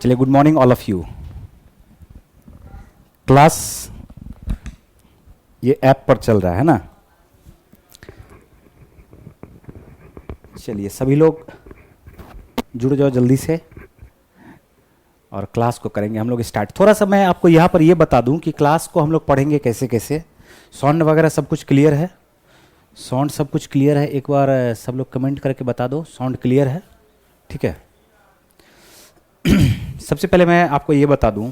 चलिए, good morning all of you. Class ये app पर चल रहा है ना। चलिए सभी लोग जुड़ जाओ जल्दी से और क्लास को करेंगे हम लोग स्टार्ट। थोड़ा सा मैं आपको यहाँ पर ये बता दूं कि क्लास को हम लोग पढ़ेंगे कैसे कैसे। साउंड वगैरह सब कुछ क्लियर है? साउंड सब कुछ क्लियर है? एक बार सब लोग कमेंट करके बता दो साउंड क्लियर है। ठीक है। सबसे पहले मैं आपको ये बता दूं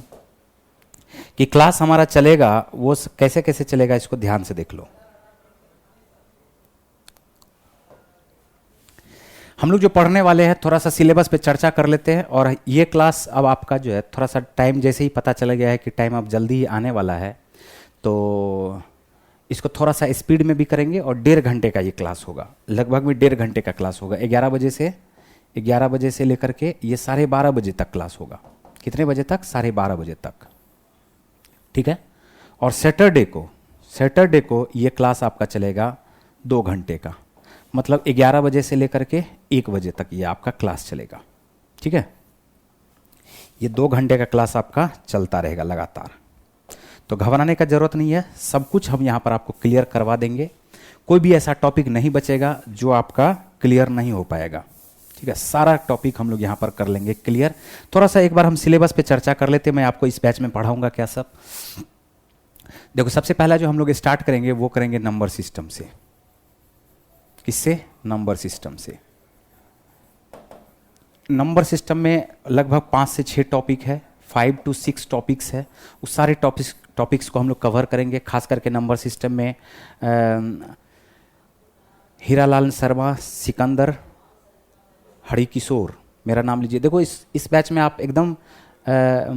कि क्लास हमारा चलेगा वो कैसे कैसे चलेगा, इसको ध्यान से देख लो। हम लोग जो पढ़ने वाले हैं थोड़ा सा सिलेबस पे चर्चा कर लेते हैं। और ये क्लास अब आपका जो है थोड़ा सा टाइम जैसे ही पता चला गया है कि टाइम अब जल्दी ही आने वाला है, तो इसको थोड़ा सा स्पीड में भी करेंगे। और 1.5 घंटे का ये क्लास होगा, लगभग में 1.5 घंटे का क्लास होगा। 11 बजे से लेकर के ये 12:30 बजे तक क्लास होगा। कितने बजे तक? 12:30 बजे तक। ठीक है। और सैटरडे को ये क्लास आपका चलेगा 2 घंटे का, मतलब 11 बजे से लेकर के 1 बजे तक ये आपका क्लास चलेगा। ठीक है। ये 2 घंटे का क्लास आपका चलता रहेगा लगातार, तो घबराने का जरूरत नहीं है। सब कुछ हम यहाँ पर आपको क्लियर करवा देंगे। कोई भी ऐसा टॉपिक नहीं बचेगा जो आपका क्लियर नहीं हो पाएगा। ठीक है। सारा टॉपिक हम लोग यहाँ पर कर लेंगे क्लियर। थोड़ा सा एक बार हम सिलेबस पे चर्चा कर लेते हैं। मैं आपको इस बैच में पढ़ाऊंगा क्या सब। देखो, सबसे पहला जो हम लोग स्टार्ट करेंगे वो करेंगे नंबर सिस्टम से। किससे? नंबर सिस्टम से। नंबर सिस्टम में लगभग 5 से 6 टॉपिक है, 5 to 6 टॉपिक्स है। उस सारे टॉपिक्स को हम लोग कवर करेंगे। खास करके नंबर सिस्टम में हीरालाल शर्मा, सिकंदर, हरिकिशोर, मेरा नाम लीजिए। देखो, इस बैच में आप एकदम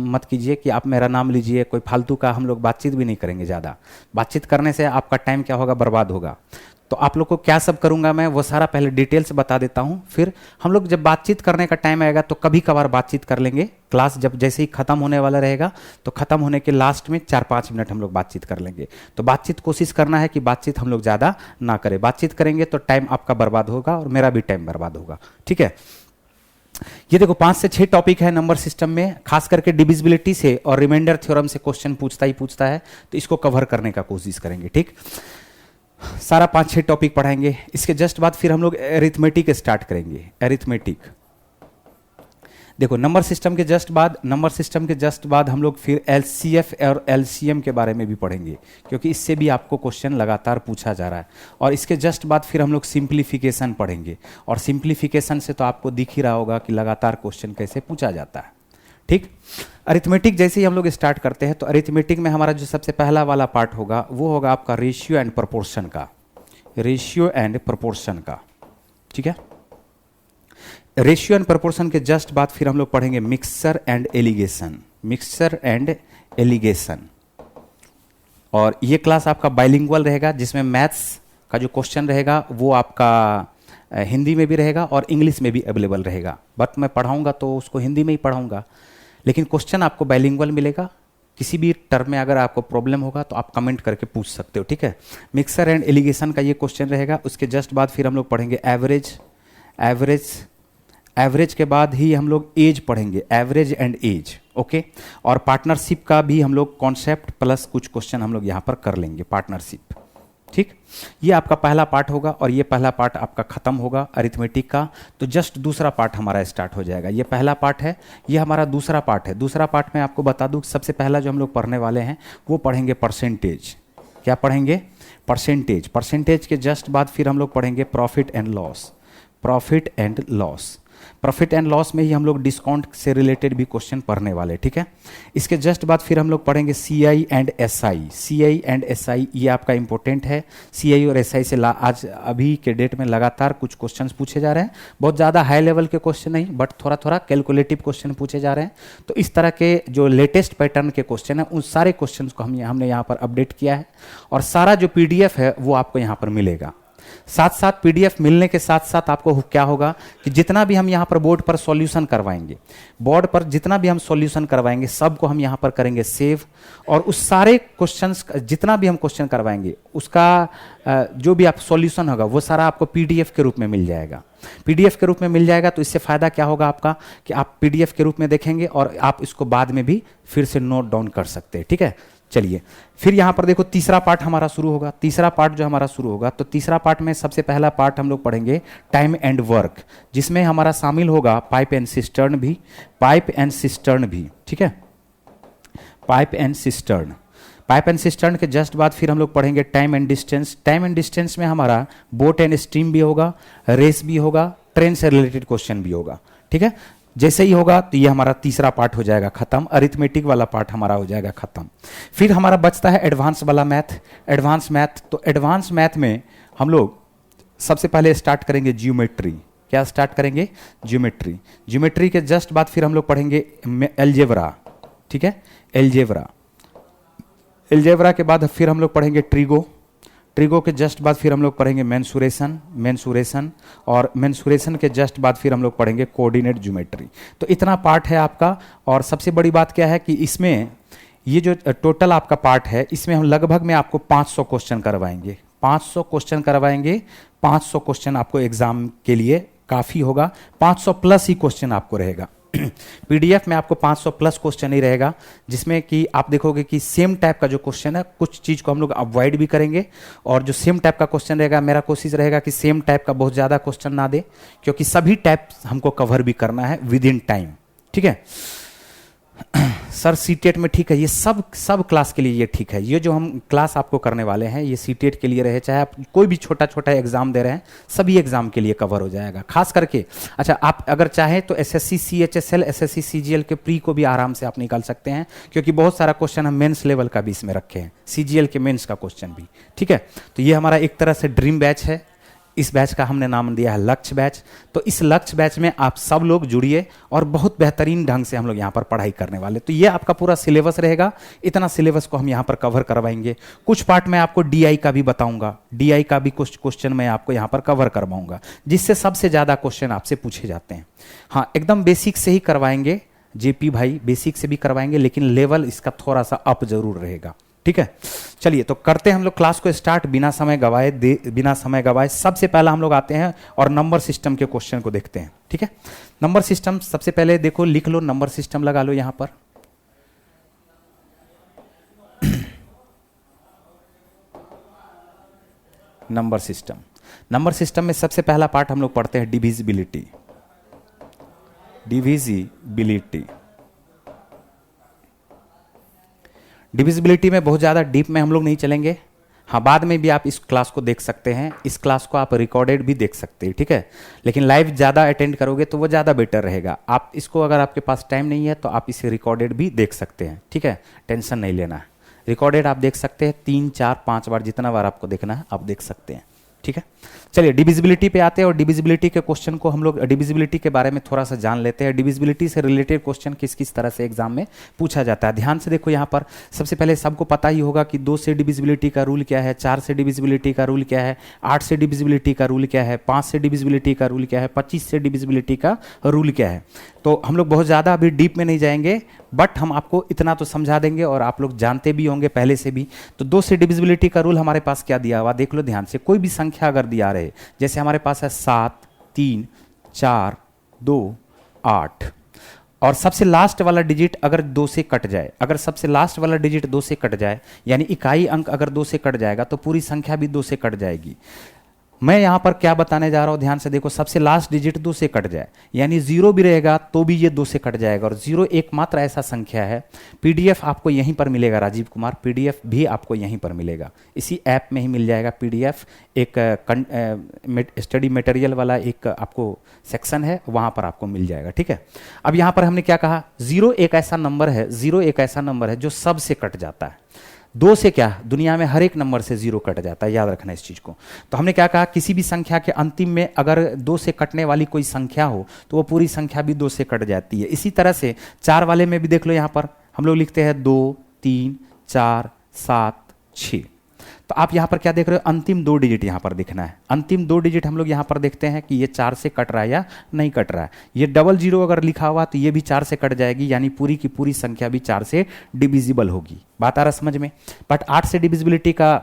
मत कीजिए कि आप मेरा नाम लीजिए। कोई फालतू का हम लोग बातचीत भी नहीं करेंगे। ज़्यादा बातचीत करने से आपका टाइम क्या होगा? बर्बाद होगा। तो आप लोग को क्या सब करूंगा मैं वो सारा पहले डिटेल से बता देता हूं। फिर हम लोग जब बातचीत करने का टाइम आएगा तो कभी कभार बातचीत कर लेंगे। क्लास जब जैसे ही खत्म होने वाला रहेगा तो खत्म होने के लास्ट में 4-5 मिनट हम लोग बातचीत कर लेंगे। तो बातचीत कोशिश करना है कि बातचीत हम लोग ज़्यादा ना करें। बातचीत करेंगे तो टाइम आपका बर्बाद होगा और मेरा भी टाइम बर्बाद होगा। ठीक है। ये देखो, 5 से 6 टॉपिक है नंबर सिस्टम में। खास करके डिविजिबिलिटी से और रिमाइंडर थ्योरम से क्वेश्चन पूछता है, तो इसको कवर करने का कोशिश करेंगे। ठीक, सारा 5-6 टॉपिक पढ़ाएंगे। इसके जस्ट बाद फिर हम लोग अरिथमेटिक स्टार्ट करेंगे। अरिथमेटिक देखो, नंबर सिस्टम के जस्ट बाद हम लोग फिर एलसीएफ और एलसीएम के बारे में भी पढ़ेंगे, क्योंकि इससे भी आपको क्वेश्चन लगातार पूछा जा रहा है। और इसके जस्ट बाद फिर हम लोग सिंप्लीफिकेशन पढ़ेंगे। और सिंप्लीफिकेशन से तो आपको दिख ही रहा होगा कि लगातार क्वेश्चन कैसे पूछा जाता है। ठीक। अरिथमेटिक जैसे ही हम लोग स्टार्ट करते हैं तो अरिथमेटिक में हमारा जो सबसे पहला वाला पार्ट होगा वो होगा आपका रेशियो एंड प्रोपोर्शन का। ठीक है। रेशियो एंड प्रोपोर्शन के जस्ट बाद फिर हम लोग पढ़ेंगे मिक्सचर एंड एलिगेशन। और ये क्लास आपका बाइलिंगुअल रहेगा, जिसमें मैथ्स का जो क्वेश्चन रहेगा वो आपका हिंदी में भी रहेगा और इंग्लिश में भी अवेलेबल रहेगा। बट मैं पढ़ाऊंगा तो उसको हिंदी में ही पढ़ाऊंगा, लेकिन क्वेश्चन आपको बाइलिंगुअल मिलेगा। किसी भी टर्म में अगर आपको प्रॉब्लम होगा तो आप कमेंट करके पूछ सकते हो। ठीक है। मिक्सचर एंड एलिगेशन का ये क्वेश्चन रहेगा। उसके जस्ट बाद फिर हम लोग पढ़ेंगे एवरेज के बाद ही हम लोग एज पढ़ेंगे, एवरेज एंड एज। ओके। और पार्टनरशिप का भी हम लोग कॉन्सेप्ट प्लस कुछ क्वेश्चन हम लोग यहाँ पर कर लेंगे, पार्टनरशिप। ठीक। ये आपका पहला पार्ट होगा और ये पहला पार्ट आपका खत्म होगा अरिथमेटिक का। तो जस्ट दूसरा पार्ट हमारा स्टार्ट हो जाएगा। ये पहला पार्ट है, ये हमारा दूसरा पार्ट है। दूसरा पार्ट में आपको बता दूं, सबसे पहला जो हम लोग पढ़ने वाले हैं वो पढ़ेंगे परसेंटेज। क्या पढ़ेंगे? परसेंटेज के जस्ट बाद फिर हम लोग पढ़ेंगे प्रॉफिट एंड लॉस में ही हम लोग डिस्काउंट से रिलेटेड भी क्वेश्चन पढ़ने वाले। ठीक है। इसके जस्ट बाद फिर हम लोग पढ़ेंगे सीआई एंड एसआई। ये आपका इंपॉर्टेंट है। सीआई और एसआई से आज अभी के डेट में लगातार कुछ क्वेश्चंस पूछे जा रहे हैं। बहुत ज़्यादा हाई लेवल के क्वेश्चन नहीं, बट थोड़ा थोड़ा कैलकुलेटिव क्वेश्चन पूछे जा रहे हैं। तो इस तरह के जो लेटेस्ट पैटर्न के क्वेश्चन है उन सारे क्वेश्चन को हमने यहाँ पर अपडेट किया है। और सारा जो पीडीएफ है वो आपको यहाँ पर मिलेगा। साथ साथ पीडीएफ मिलने के साथ साथ आपको क्या होगा कि जितना भी हम यहाँ पर बोर्ड पर सॉल्यूशन करवाएंगे, सबको हम यहाँ पर करेंगे सेव। और उस सारे क्वेश्चंस, जितना भी हम क्वेश्चन करवाएंगे उसका जो भी आप सॉल्यूशन होगा वो सारा आपको पीडीएफ के रूप में मिल जाएगा। पीडीएफ के रूप में मिल जाएगा, तो इससे फ़ायदा क्या होगा आपका कि आप पीडीएफ के रूप में देखेंगे और आप इसको बाद में भी फिर से नोट डाउन कर सकते हैं। ठीक है, चलिए फिर यहाँ पर देखो तीसरा पार्ट हमारा शुरू होगा। तीसरा पार्ट जो हमारा शुरू होगा, तो तीसरा पार्ट में सबसे पहला पार्ट हम लोग पढ़ेंगे टाइम एंड वर्क, जिसमें हमारा शामिल होगा पाइप एंड सिस्टर्न भी, पाइप एंड सिस्टर्न भी। ठीक है, pipe and cistern, pipe and cistern के जस्ट बाद फिर हम लोग पढ़ेंगे time and distance. Time and distance में हमारा बोट एंड स्ट्रीम भी होगा, रेस भी होगा, ट्रेन से रिलेटेड क्वेश्चन भी होगा। ठीक है, जैसे ही होगा तो ये हमारा तीसरा पार्ट हो जाएगा खत्म, अरिथमेटिक वाला पार्ट हमारा हो जाएगा खत्म। फिर हमारा बचता है एडवांस वाला मैथ, एडवांस मैथ। तो एडवांस मैथ में हम लोग सबसे पहले स्टार्ट करेंगे ज्योमेट्री। क्या स्टार्ट करेंगे? ज्योमेट्री। ज्योमेट्री के जस्ट बाद फिर हम लोग पढ़ेंगे एलजेब्रा। ठीक है, एलजेब्रा। एलजेब्रा के बाद फिर हम लोग पढ़ेंगे ट्रिगो। ट्रिगो के जस्ट बाद फिर हम लोग पढ़ेंगे मेंसुरेशन, मेंसुरेशन, और मेंसुरेशन के जस्ट बाद फिर हम लोग पढ़ेंगे कोऑर्डिनेट ज्योमेट्री। तो इतना पार्ट है आपका। और सबसे बड़ी बात क्या है कि इसमें ये जो टोटल आपका पार्ट है, इसमें हम लगभग में आपको 500 क्वेश्चन करवाएंगे। 500 क्वेश्चन करवाएंगे। 500 क्वेश्चन आपको एग्जाम के लिए काफ़ी होगा। 500 प्लस ही क्वेश्चन आपको रहेगा। पीडीएफ में आपको 500 प्लस क्वेश्चन ही रहेगा, जिसमें कि आप देखोगे कि सेम टाइप का जो क्वेश्चन है, कुछ चीज को हम लोग अवॉइड भी करेंगे, और जो सेम टाइप का क्वेश्चन रहेगा, मेरा कोशिश रहेगा कि सेम टाइप का बहुत ज्यादा क्वेश्चन ना दे, क्योंकि सभी टाइप हमको कवर भी करना है विद इन टाइम। ठीक है सर, सीटेट में ठीक है, ये सब क्लास के लिए ये ठीक है। ये जो हम क्लास आपको करने वाले हैं, ये सीटेट के लिए रहे, चाहे आप कोई भी छोटा छोटा एग्जाम दे रहे हैं, सभी एग्जाम के लिए कवर हो जाएगा। खास करके अच्छा, आप अगर चाहें तो एसएससी सीएचएसएल, एसएससी सीजीएल के प्री को भी आराम से आप निकाल सकते हैं, क्योंकि बहुत सारा क्वेश्चन हम मेंस लेवल का भी इसमें रखे हैं, सीजीएल के मेंस का क्वेश्चन भी। ठीक है, तो ये हमारा एक तरह से ड्रीम बैच है। इस बैच का हमने नाम दिया है लक्ष्य बैच। तो इस लक्ष्य बैच में आप सब लोग जुड़िए, और बहुत बेहतरीन ढंग से हम लोग यहाँ पर पढ़ाई करने वाले। तो ये आपका पूरा सिलेबस रहेगा, इतना सिलेबस को हम यहाँ पर कवर करवाएंगे। कुछ पार्ट में आपको डीआई का भी बताऊंगा, डीआई का भी कुछ क्वेश्चन मैं आपको यहाँ पर कवर करवाऊंगा, जिससे सबसे ज़्यादा क्वेश्चन आपसे पूछे जाते हैं। हाँ, एकदम बेसिक से ही करवाएंगे जेपी भाई, बेसिक से भी करवाएंगे, लेकिन लेवल इसका थोड़ा सा अप जरूर रहेगा। ठीक है, चलिए तो करते हैं हम लोग क्लास को स्टार्ट बिना समय गवाए। सबसे पहला हम लोग आते हैं और नंबर सिस्टम के क्वेश्चन को देखते हैं। ठीक है, नंबर सिस्टम सबसे पहले देखो, लिख लो, नंबर सिस्टम लगा लो यहां पर। नंबर सिस्टम में सबसे पहला पार्ट हम लोग पढ़ते हैं डिविजिबिलिटी। डिविजिबिलिटी में बहुत ज़्यादा डीप में हम लोग नहीं चलेंगे। हाँ, बाद में भी आप इस क्लास को देख सकते हैं, इस क्लास को आप रिकॉर्डेड भी देख सकते हैं। ठीक है, लेकिन लाइव ज़्यादा अटेंड करोगे तो वो ज़्यादा बेटर रहेगा। आप इसको, अगर आपके पास टाइम नहीं है तो आप इसे रिकॉर्डेड भी देख सकते हैं। ठीक है, टेंशन नहीं लेना है, रिकॉर्डेड आप देख सकते हैं 3, 4, 5 बार, जितना बार आपको देखना है आप देख सकते हैं। ठीक है, चलिए डिविजिबिलिटी पे आते हैं, और डिविजिबिलिटी के क्वेश्चन को हम लोग डिविजिबिलिटी के बारे में थोड़ा सा जान लेते हैं। डिविजिबिलिटी से रिलेटेड क्वेश्चन किस किस तरह से एग्जाम में पूछा जाता है, ध्यान से देखो। यहाँ पर सबसे पहले सबको पता ही होगा कि 2 से डिविजिबिलिटी का रूल क्या है, 4 से डिविजिबिलिटी का रूल क्या है, 8 से डिविजिबिलिटी का रूल क्या है, 5 से डिविजिबिलिटी का रूल क्या है, 25 से डिविजिबिलिटी का रूल क्या है। तो हम लोग बहुत ज़्यादा अभी डीप में नहीं जाएंगे, बट हम आपको इतना तो समझा देंगे, और आप लोग जानते भी होंगे पहले से भी। तो 2 से डिविजिबिलिटी का रूल हमारे पास क्या दिया हुआ, देख लो ध्यान से। कोई भी संख्या अगर दिया रहे, जैसे हमारे पास है 7, 3, 4, 2, 8, और सबसे लास्ट वाला डिजिट अगर 2 से कट जाए, अगर सबसे लास्ट वाला डिजिट 2 से कट जाए, यानी इकाई अंक अगर 2 से कट जाएगा, तो पूरी संख्या भी 2 से कट जाएगी। मैं यहां पर क्या बताने जा रहा हूं, ध्यान से देखो। सबसे लास्ट डिजिट 2 से कट जाए, यानी 0 भी रहेगा तो भी ये 2 से कट जाएगा, और 0 एकमात्र ऐसा संख्या है। पीडीएफ आपको यहीं पर मिलेगा राजीव कुमार, पीडीएफ भी आपको यहीं पर मिलेगा, इसी ऐप में ही मिल जाएगा पीडीएफ। एक स्टडी मटेरियल वाला एक आपको सेक्शन है, वहां पर आपको मिल जाएगा। ठीक है, अब यहां पर हमने क्या कहा, 0 एक ऐसा नंबर है जो सब से कट जाता है। 2 से क्या, दुनिया में हर एक नंबर से 0 कट जाता है, याद रखना इस चीज को। तो हमने क्या कहा, किसी भी संख्या के अंतिम में अगर 2 से कटने वाली कोई संख्या हो, तो वो पूरी संख्या भी 2 से कट जाती है। इसी तरह से 4 वाले में भी देख लो, यहां पर हम लोग लिखते हैं 2, 3, 4, 7, 6। तो आप यहां पर क्या देख रहे हो, अंतिम 2 डिजिट यहां पर दिखना है। अंतिम 2 डिजिट हम लोग यहां पर देखते हैं कि ये 4 से कट रहा है या नहीं कट रहा है। ये 00 अगर लिखा हुआ तो ये भी 4 से कट जाएगी, यानी पूरी की पूरी संख्या भी 4 से डिविजिबल होगी। बात आ रहा समझ में। बट 8 से डिविजिबिलिटी का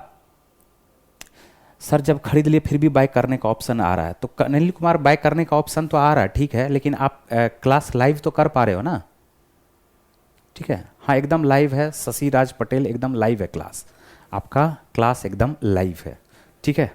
सर जब खरीद लिए फिर भी बाय करने का ऑप्शन आ रहा है, तो अनिल कुमार बाय करने का ऑप्शन तो आ रहा है, ठीक है, लेकिन आप क्लास लाइव तो कर पा रहे हो ना? ठीक है, हाँ एकदम लाइव है, शशि राज पटेल एकदम लाइव है क्लास, आपका क्लास एकदम लाइव है, ठीक है।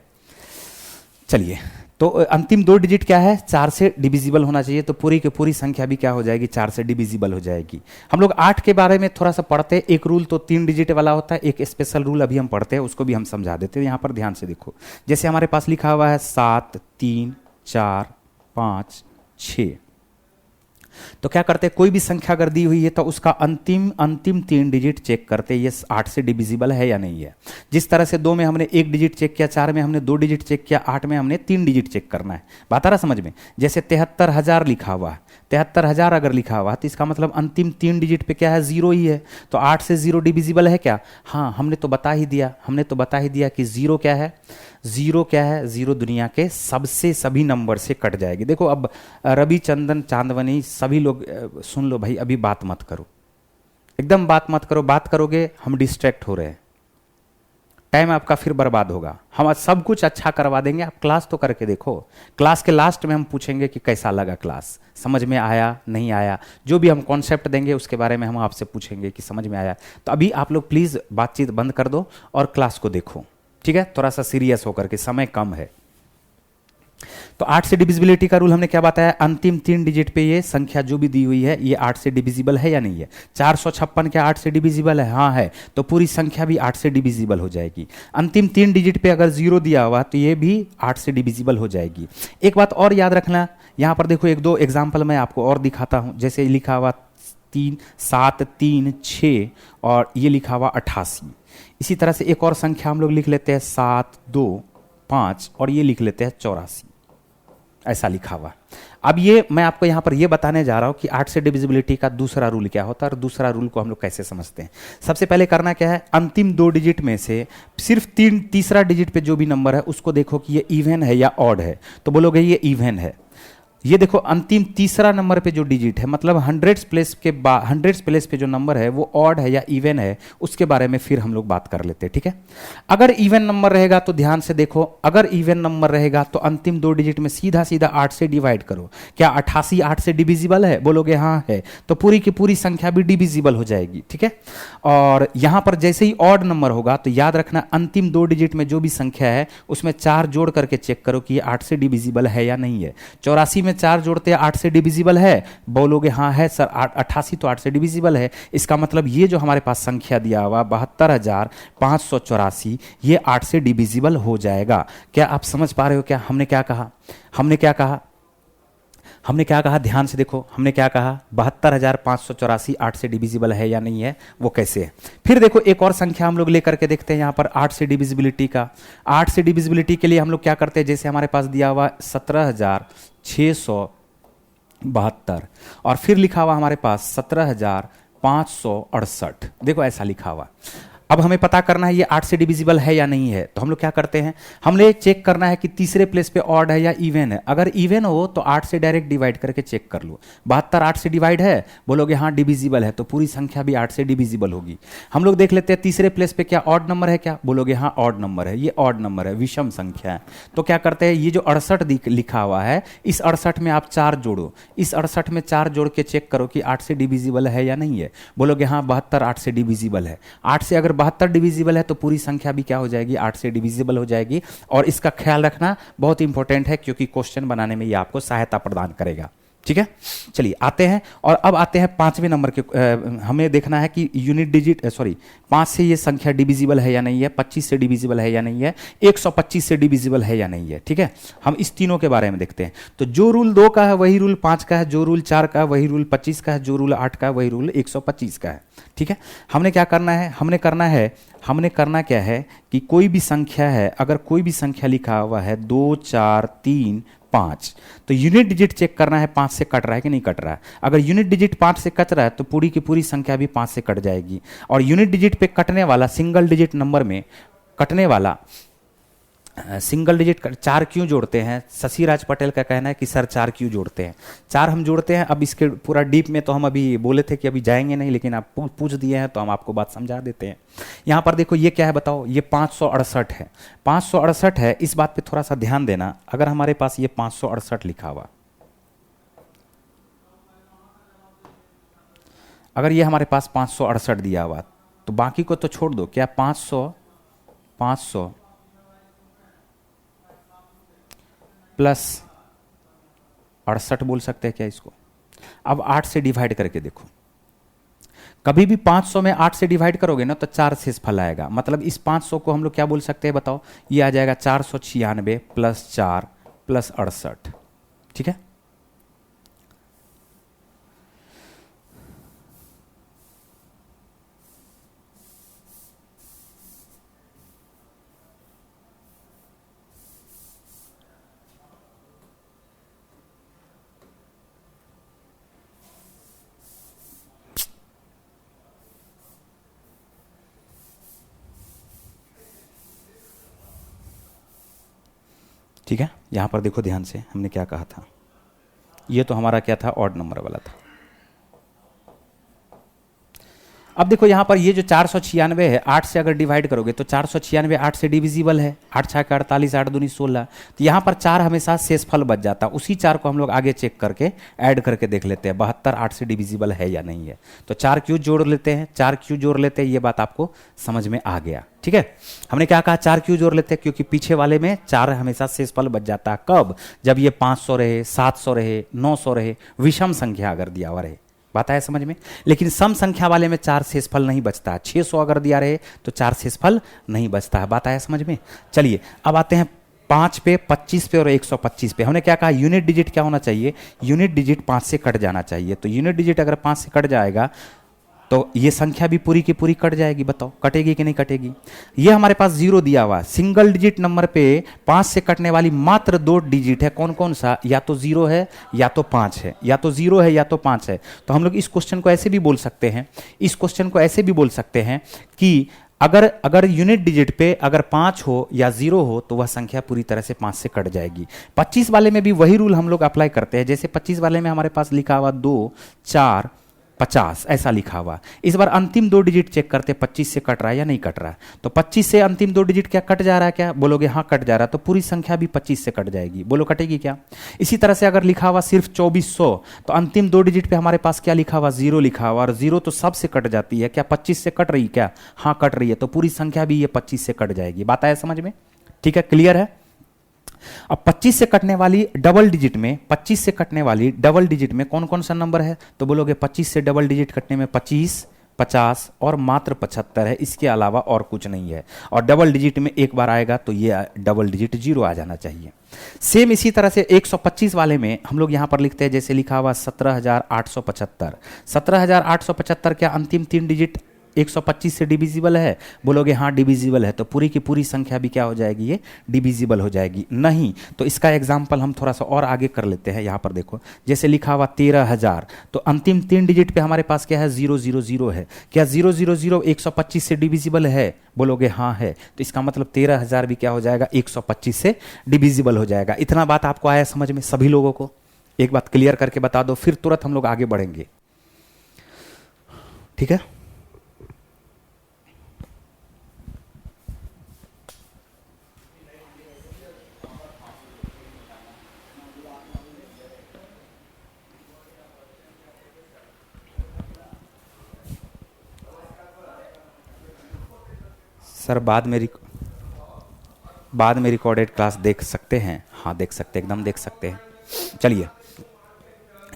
चलिए, तो अंतिम 2 डिजिट क्या है? 4 से डिविजिबल होना चाहिए, तो पूरी की पूरी संख्या भी क्या हो जाएगी? 4 से डिविजिबल हो जाएगी। हम लोग 8 के बारे में थोड़ा सा पढ़ते हैं। एक रूल तो 3 डिजिट वाला होता है, एक स्पेशल रूल अभी हम पढ़ते हैं, उसको भी हम समझा देते हैं। यहाँ पर ध्यान से देखो, जैसे हमारे पास लिखा हुआ है 7 3 4 5 6, तो क्या करते हैं, कोई भी संख्या अगर दी हुई है तो उसका अंतिम 3 डिजिट चेक करते हैं, ये 8 से डिविजिबल है या नहीं है। जिस तरह से 2 में हमने 1 डिजिट चेक किया, 4 में हमने 2 डिजिट चेक किया, 8 में हमने 3 डिजिट चेक करना है। बात आ रहा समझ में? जैसे 73,000 लिखा हुआ है, 73,000 अगर लिखा हुआ है तो इसका मतलब अंतिम 3 डिजिट पे क्या है? 0 ही है। तो 8 से 0 डिविजिबल है क्या? हाँ, हमने तो बता ही दिया कि 0 क्या है? 0 क्या है? 0 दुनिया के सभी नंबर से कट जाएगी। देखो अब रवि चंदन चांदवनी सभी लोग सुन लो भाई, अभी बात मत करो, एकदम बात मत करो। बात करोगे हम डिस्ट्रैक्ट हो रहे हैं, टाइम आपका फिर बर्बाद होगा। हम आज सब कुछ अच्छा करवा देंगे, आप क्लास तो करके देखो। क्लास के लास्ट में हम पूछेंगे कि कैसा लगा क्लास, समझ में आया नहीं आया, जो भी हम कॉन्सेप्ट देंगे उसके बारे में हम आपसे पूछेंगे कि समझ में आया। तो अभी आप लोग प्लीज़ बातचीत बंद कर दो और क्लास को देखो, ठीक है? थोड़ा सा सीरियस होकर के, समय कम है। तो 8 से डिविजिबिलिटी का रूल हमने क्या बताया? अंतिम 3 डिजिट पे ये संख्या जो भी दी हुई है ये 8 से डिविजिबल है या नहीं है। 456 क्या 8 से डिविजिबल है? हाँ है, तो पूरी संख्या भी 8 से डिविजिबल हो जाएगी। अंतिम 3 डिजिट पे अगर 0 दिया हुआ तो ये भी 8 से डिविजिबल हो जाएगी। एक बात और याद रखना, यहाँ पर देखो 1-2 एग्जाम्पल मैं आपको और दिखाता हूँ। जैसे लिखा हुआ 7 3 6 और ये लिखा हुआ 88। इसी तरह से एक और संख्या हम लोग लिख लेते हैं 7 2 5 और ये लिख लेते हैं 84, ऐसा लिखा हुआ। अब ये मैं आपको यहाँ पर ये बताने जा रहा हूँ कि 8 से डिविजिबिलिटी का दूसरा रूल क्या होता है और दूसरा रूल को हम लोग कैसे समझते हैं। सबसे पहले करना क्या है, अंतिम 2 डिजिट में से सिर्फ तीसरा डिजिट पे जो भी नंबर है उसको देखो कि ये इवन है या ऑड है, तो बोलोगे ये इवन है। ये देखो अंतिम तीसरा नंबर पे जो डिजिट है, मतलब 100 प्लेस पे जो नंबर है वो ऑड है या इवन है, उसके बारे में फिर हम लोग बात कर लेते हैं, ठीक है? अगर इवन नंबर रहेगा तो ध्यान से देखो, अगर इवन नंबर रहेगा तो अंतिम 2 डिजिट में सीधा 8 से डिवाइड करो। क्या 88 8 से डिविजिबल है? बोलोगे हाँ है, तो पूरी की पूरी संख्या भी डिविजिबल हो जाएगी, ठीक है? और यहां पर जैसे ही ऑड नंबर होगा तो याद रखना अंतिम 2 डिजिट में जो भी संख्या है उसमें 4 जोड़ करके चेक करो कि ये 8 से डिविजिबल है या नहीं है। 84 में 4 जोड़ते हैं 8 से डिविजिबल है? बोलोगे हाँ है सर। 88 तो 8 से डिविजिबल है, इसका मतलब ये जो हमारे पास संख्या दिया हुआ 72,584 ये 8 से डिविजिबल हो जाएगा। क्या आप समझ पा रहे हो? क्या हमने क्या कहा? हमने क्या कहा? ध्यान से देखो, हमने क्या कहा? 72,584 8 से डिविजिबल है या नहीं है, वो कैसे है? फिर देखो एक और संख्या हम लोग लेकर के देखते हैं यहाँ पर 8 से डिविजिबिलिटी का। 8 से डिविजिबिलिटी के लिए हम लोग क्या करते हैं, जैसे हमारे पास दिया हुआ 17,672 और फिर लिखा हुआ हमारे पास 17,568। देखो ऐसा लिखा हुआ। अब हमें पता करना है ये 8 से डिविजिबल है या नहीं है, तो हम लोग क्या करते हैं, हमने चेक करना है कि तीसरे प्लेस पे ऑड है या इवन है। अगर इवन हो तो 8 से डायरेक्ट डिवाइड करके चेक कर लो। 72 8 से डिवाइड है, बोलोगे हाँ डिविजिबल है, तो पूरी संख्या भी 8 से डिविजिबल होगी। हम लोग देख लेते हैं तीसरे प्लेस पे क्या ऑड नंबर है क्या? बोलोगे हाँ ऑड नंबर है, ये ऑड नंबर है, विषम संख्या है। तो क्या करते हैं, ये जो 68 लिखा हुआ है इस 68 में आप 4 जोड़ो, इस 68 में 4 जोड़ के चेक करो कि 8 से डिविजिबल है या नहीं है। बोलोगे हाँ 72 8 से डिविजिबल है। 8 से अगर 72 डिविजिबल है तो पूरी संख्या भी क्या हो जाएगी? 8 से डिविजिबल हो जाएगी। और इसका ख्याल रखना बहुत इंपॉर्टेंट है क्योंकि क्वेश्चन बनाने में ये आपको सहायता प्रदान करेगा, ठीक है? चलिए आते हैं, और अब आते हैं 5वें नंबर के। हमें देखना है कि यूनिट डिजिट 5 से ये संख्या डिविजिबल है या नहीं है, 25 से डिविजिबल है या नहीं है, 125 से डिविजिबल है या नहीं है, ठीक है? हम इस तीनों के बारे में देखते हैं। तो जो रूल 2 का है वही रूल 5 का है, जो रूल 4 का है वही रूल 25 का है, जो रूल 8 का है वही रूल 125 का है, ठीक है? हमने क्या करना है, हमने करना क्या है कि कोई भी संख्या है, अगर कोई भी संख्या लिखा हुआ है 2 4 3 5, तो यूनिट डिजिट चेक करना है 5 से कट रहा है कि नहीं कट रहा है। अगर यूनिट डिजिट 5 से कट रहा है तो पूरी की पूरी संख्या भी 5 से कट जाएगी। और यूनिट डिजिट पे कटने वाला, सिंगल डिजिट नंबर में कटने वाला सिंगल डिजिट चार क्यों जोड़ते हैं? शशि राज पटेल का कहना है कि सर चार क्यों जोड़ते हैं? चार हम जोड़ते हैं, अब इसके पूरा डीप में तो हम अभी बोले थे कि अभी जाएंगे नहीं, लेकिन आप पूछ दिए हैं तो हम आपको बात समझा देते हैं। यहाँ पर देखो ये क्या है बताओ, ये 568 है। 568 है, इस बात पे थोड़ा सा ध्यान देना। अगर हमारे पास ये 568 लिखा हुआ, अगर ये हमारे पास 568 दिया हुआ, तो बाकी को तो छोड़ दो, क्या 500 प्लस 68 बोल सकते हैं क्या इसको? अब 8 से डिवाइड करके देखो, कभी भी 500 में 8 से डिवाइड करोगे ना तो 4 शेषफल आएगा। मतलब इस 500 को हम लोग क्या बोल सकते हैं बताओ? ये आ जाएगा 496 प्लस 4 प्लस 68। ठीक है, ठीक है। यहां पर देखो ध्यान से, हमने क्या कहा था, ये तो हमारा क्या था, ऑड नंबर वाला था। अब देखो यहां पर ये जो 496 है, 8 से अगर डिवाइड करोगे तो 496 8 से डिविजिबल है, 8 6 48, 8 दूनी 16। तो यहां पर 4 हमेशा शेषफल बच जाता, उसी 4 को हम लोग आगे चेक करके ऐड करके देख लेते हैं 72 8 से डिविजिबल है या नहीं है। तो 4 क्यों जोड़ लेते हैं, 4 क्यों जोड़ लेते हैं, ये बात आपको समझ में आ गया। ठीक है, हमने क्या कहा, 4 क्यों जोड़ लेते हैं? क्योंकि पीछे वाले में 4 हमेशा शेषफल बच जाता है। कब? जब ये 500 रहे, 700 रहे, 900 रहे, विषम संख्या अगर दिया हुआ रहे। बात आया समझ में? लेकिन सम संख्या वाले में 4 शेषफल नहीं बचता है। 600 अगर दिया रहे तो 4 शेषफल नहीं बचता है। बात आया समझ में? चलिए अब आते हैं 5 पे, 25 पे और 125 पे। हमने क्या कहा, यूनिट डिजिट क्या होना चाहिए? यूनिट डिजिट 5 से कट जाना चाहिए। तो यूनिट डिजिट अगर 5 से कट जाएगा तो ये संख्या भी पूरी की पूरी कट जाएगी। बताओ कटेगी कि नहीं कटेगी? ये हमारे पास 0 दिया हुआ, सिंगल डिजिट नंबर पे 5 से कटने वाली मात्र 2 डिजिट है। कौन कौन सा? या तो 0 है या तो 5 है, या तो 0 है या तो 5 है। तो हम लोग इस क्वेश्चन को ऐसे भी बोल सकते हैं, इस क्वेश्चन को ऐसे भी बोल सकते हैं कि अगर यूनिट डिजिट पे अगर 5 हो या 0 हो तो वह संख्या पूरी तरह से 5 से कट जाएगी। 25 वाले में भी वही रूल हम लोग अप्लाई करते हैं। जैसे 25 वाले में हमारे पास लिखा हुआ 2 4 50 ऐसा लिखा हुआ। इस बार अंतिम 2 डिजिट चेक करते 25 से कट रहा है या नहीं कट रहा है। तो 25 से अंतिम 2 डिजिट क्या कट जा रहा है? क्या बोलोगे? हाँ कट जा रहा है। तो पूरी संख्या भी 25 से कट जाएगी। बोलो कटेगी क्या? इसी तरह से अगर लिखा हुआ सिर्फ 2400 तो अंतिम 2 डिजिट पे हमारे पास क्या लिखा हुआ? 0 लिखा हुआ, और 0 तो सबसे कट जाती है। क्या 25 से कट रही? क्या हाँ कट रही है। तो पूरी संख्या भी ये 25 से कट जाएगी। बात आया समझ में? ठीक है, क्लियर है। अब 25 से कटने वाली डबल डिजिट में, 25 से कटने वाली डबल डिजिट में कौन कौन सा नंबर है? तो बोलोगे 25 से डबल डिजिट कटने में 25, 50 और मात्र 75 है, इसके अलावा और कुछ नहीं है। और डबल डिजिट में एक बार आएगा तो ये डबल डिजिट 0 आ जाना चाहिए। सेम इसी तरह से 125 वाले में हम लोग यहां पर लिखते हैं, जैसे लिखा हुआ 17,875। 17,875 क्या अंतिम 3 डिजिट 125 से डिविजिबल है? बोलोगे हाँ डिविजिबल है। तो पूरी की पूरी संख्या भी क्या हो जाएगी? ये डिविजिबल हो जाएगी। नहीं तो इसका एग्जाम्पल हम थोड़ा सा और आगे कर लेते हैं। यहाँ पर देखो जैसे लिखा हुआ 13,000, तो अंतिम 3 डिजिट पे हमारे पास क्या है? 000 है। क्या 000 125 से डिविजिबल है? बोलोगे हाँ है। तो इसका मतलब 13,000 भी क्या हो जाएगा? 125 से डिविजिबल हो जाएगा। इतना बात आपको आया समझ में सभी लोगों को? एक बात क्लियर करके बता दो, फिर तुरंत हम लोग आगे बढ़ेंगे। ठीक है, सर बाद में रिकॉर्डेड क्लास देख सकते हैं? हाँ देख सकते हैं, एकदम देख सकते हैं। चलिए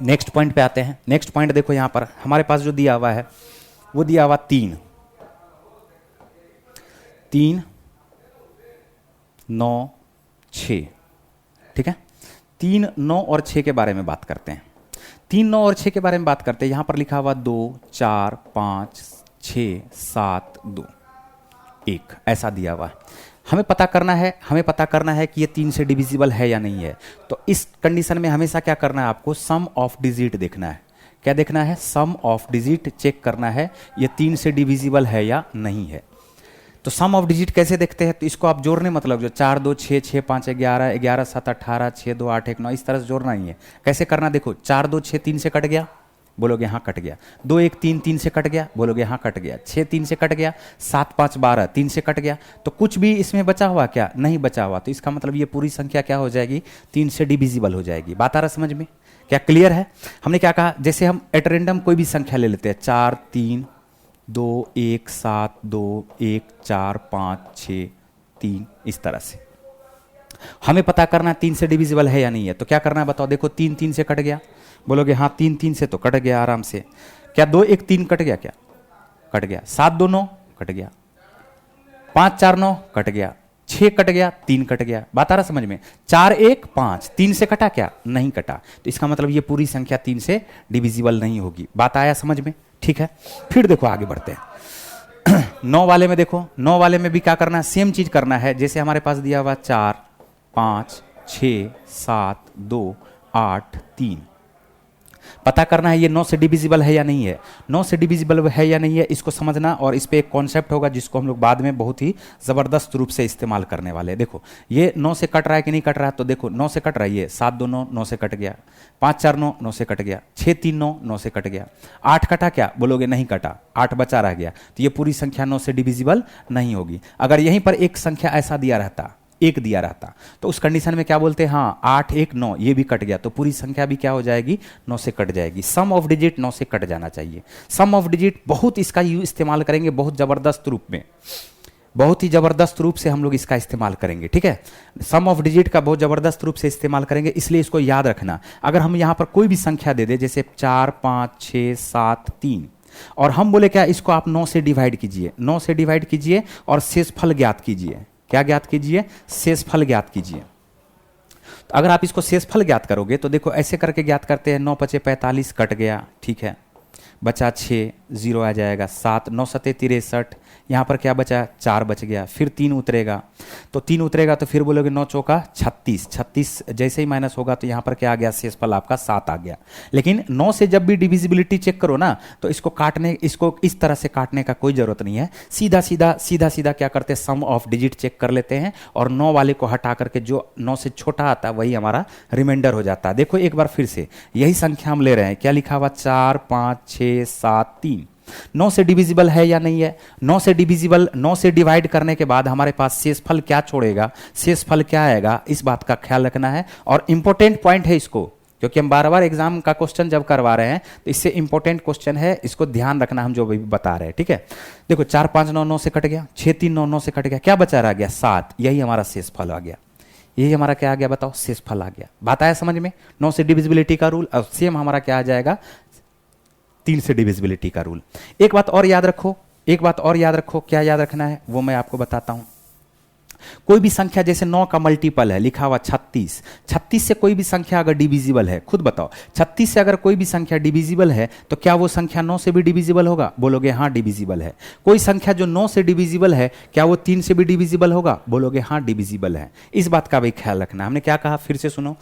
नेक्स्ट पॉइंट पे आते हैं। नेक्स्ट पॉइंट देखो यहाँ पर हमारे पास जो दिया हुआ है वो दिया हुआ 3 9 6। ठीक है, 3 9 और 6 के बारे में बात करते हैं। 3 9 और 6 के बारे में बात करते हैं। यहाँ पर लिखा हुआ 2 4 5 6 7 2 1 ऐसा दिया हुआ है। हमें पता करना है कि ये 3 से डिविजिबल है या नहीं है। तो इस कंडीशन में हमेशा क्या करना है आपको? सम ऑफ डिजिट देखना है। क्या देखना है? सम ऑफ डिजिट चेक करना है ये 3 से डिविजिबल है या नहीं है। तो सम ऑफ डिजिट कैसे देखते हैं, तो इसको आप जोड़ने मतलब जो 4 2 6 6 5 11 11 7 18 6 2 8 1 9 इस तरह से जोड़ना ही है। कैसे करना, देखो 4 2 6 3 से कट गया, बोलोगे हाँ कट गया। 2 1 3 3 से कट गया, बोलोगे हाँ कट गया। 6 3 से कट गया, 7 5 12 3 से कट गया। तो कुछ भी इसमें बचा हुआ क्या, नहीं बचा हुआ। तो इसका मतलब ये पूरी संख्या क्या हो जाएगी, 3 से डिविजिबल हो जाएगी। बात आ रहा समझ में, क्या क्लियर है। हमने क्या कहा, जैसे हम एट रेंडम कोई भी संख्या ले लेते हैं, 4 3 2 1 7 2 1 4 5 6 3 इस तरह से हमें पता करना है 3 से डिविजिबल है या नहीं है। तो क्या करना है बताओ, देखो 3 3 से कट गया, बोलोगे हाँ 3 3 से तो कट गया आराम से। क्या 2 1 3 कट गया, क्या कट गया। 7 2 9 कट गया, 5 4 9 कट गया, 6 कट गया, 3 कट गया। बात आ रहा समझ में। 4 1 5 3 से कटा, क्या नहीं कटा। तो इसका मतलब ये पूरी संख्या 3 से डिविजिबल नहीं होगी। बात आया समझ में, ठीक है। फिर देखो आगे बढ़ते हैं 9 वाले में देखो, 9 वाले में भी क्या करना है, सेम चीज करना है। जैसे हमारे पास दिया हुआ 4 5 6 7 2 8 3, पता करना है ये 9 से डिविजिबल है या नहीं है। 9 से डिविजिबल है या नहीं है इसको समझना, और इस पे एक कॉन्सेप्ट होगा जिसको हम लोग बाद में बहुत ही जबरदस्त रूप से इस्तेमाल करने वाले हैं। देखो ये 9 से कट रहा है कि नहीं कट रहा है, तो देखो 9 से कट रहा है, ये 7 2 9 9 से कट गया, 5 4 9 9 से कट गया, 6 3 9 9 से कट गया। 8 कटा, क्या बोलोगे नहीं कटा, 8 बचा रह गया। तो ये पूरी संख्या 9 से डिविजिबल नहीं होगी। अगर यहीं पर एक संख्या ऐसा दिया रहता, एक दिया रहता, तो उस कंडीशन में क्या बोलते हैं, हाँ 8 1 9 ये भी कट गया, तो पूरी संख्या भी क्या हो जाएगी, 9 से कट जाएगी। सम ऑफ डिजिट 9 से कट जाना चाहिए। सम ऑफ डिजिट बहुत इसका इस्तेमाल करेंगे, बहुत जबरदस्त रूप में, बहुत ही जबरदस्त रूप से हम लोग इसका इस्तेमाल करेंगे, ठीक है। सम ऑफ डिजिट का बहुत जबरदस्त रूप से इस्तेमाल करेंगे, इसलिए इसको याद रखना। अगर हम यहां पर कोई भी संख्या दे दे, जैसे 4 5 6 7 3, और हम बोले क्या, इसको आप 9 से डिवाइड कीजिए, 9 से डिवाइड कीजिए और शेषफल ज्ञात कीजिए। क्या ज्ञात कीजिए, शेषफल ज्ञात कीजिए। तो अगर आप इसको शेषफल ज्ञात करोगे तो देखो ऐसे करके ज्ञात करते हैं, 9 5 45 कट गया, ठीक है, बचा 6 0 आ जाएगा, 7 9 7 63, यहाँ पर क्या बचा, 4 बच गया। फिर 3 उतरेगा, तो 3 उतरेगा तो फिर बोलोगे 9 चौका 36, 36 जैसे ही माइनस होगा तो यहाँ पर क्या आ गया, शेषफल आपका 7 आ गया। लेकिन 9 से जब भी डिविजिबिलिटी चेक करो ना, तो इसको काटने, इसको इस तरह से काटने का कोई जरूरत नहीं है। सीधा सीधा क्या करते हैं, सम ऑफ डिजिट चेक कर लेते हैं, और 9 वाले को हटा करके जो 9 से छोटा आता है वही हमारा रिमाइंडर हो जाता है। देखो एक बार फिर से यही संख्या हम ले रहे हैं, क्या लिखा हुआ, 4 5 6 7 3। 9 से डिविजिबल है या नहीं है। 9 से डिविजिबल, 9 से डिवाइड करने के बाद हमारे पास शेषफल क्या छोड़ेगा, शेषफल क्या आएगा, इस बात का ख्याल रखना है। और इंपॉर्टेंट पॉइंट है इसको, क्योंकि हम बार बार एग्जाम का क्वेश्चन जब करवा रहे हैं तो इससे इंपॉर्टेंट क्वेश्चन है, इसको ध्यान रखना हम जो भी बता रहे हैं, ठीक है। देखो 4 5 9 9 से कट गया, 6 3 9 9 से कट गया, क्या बचा रह गया, 7, यही हमारा शेषफल आ गया। यही हमारा क्या आ गया बताओ, शेषफल आ गया। बात आया समझ में, 9 से डिविजिबिलिटी का रूल। अब सेम हमारा क्या आ जाएगा, 3 से डिविजिबिलिटी का रूल। एक बात और याद रखो, एक बात और याद रखो, क्या याद रखना है वो मैं आपको बताता हूं। कोई भी संख्या जैसे 9 का मल्टीपल है, लिखा हुआ 36, 36 से कोई भी संख्या अगर डिविजिबल है, खुद बताओ 36 से अगर कोई भी संख्या डिविजिबल है तो क्या वो संख्या 9 से भी डिविजिबल होगा, बोलोगे हाँ डिविजिबल है। कोई संख्या जो 9 से डिविजिबल है, क्या वो 3 से भी डिविजिबल होगा, बोलोगे हाँ डिविजिबल है। इस बात का भी ख्याल रखना। हमने क्या कहा, फिर से सुनो,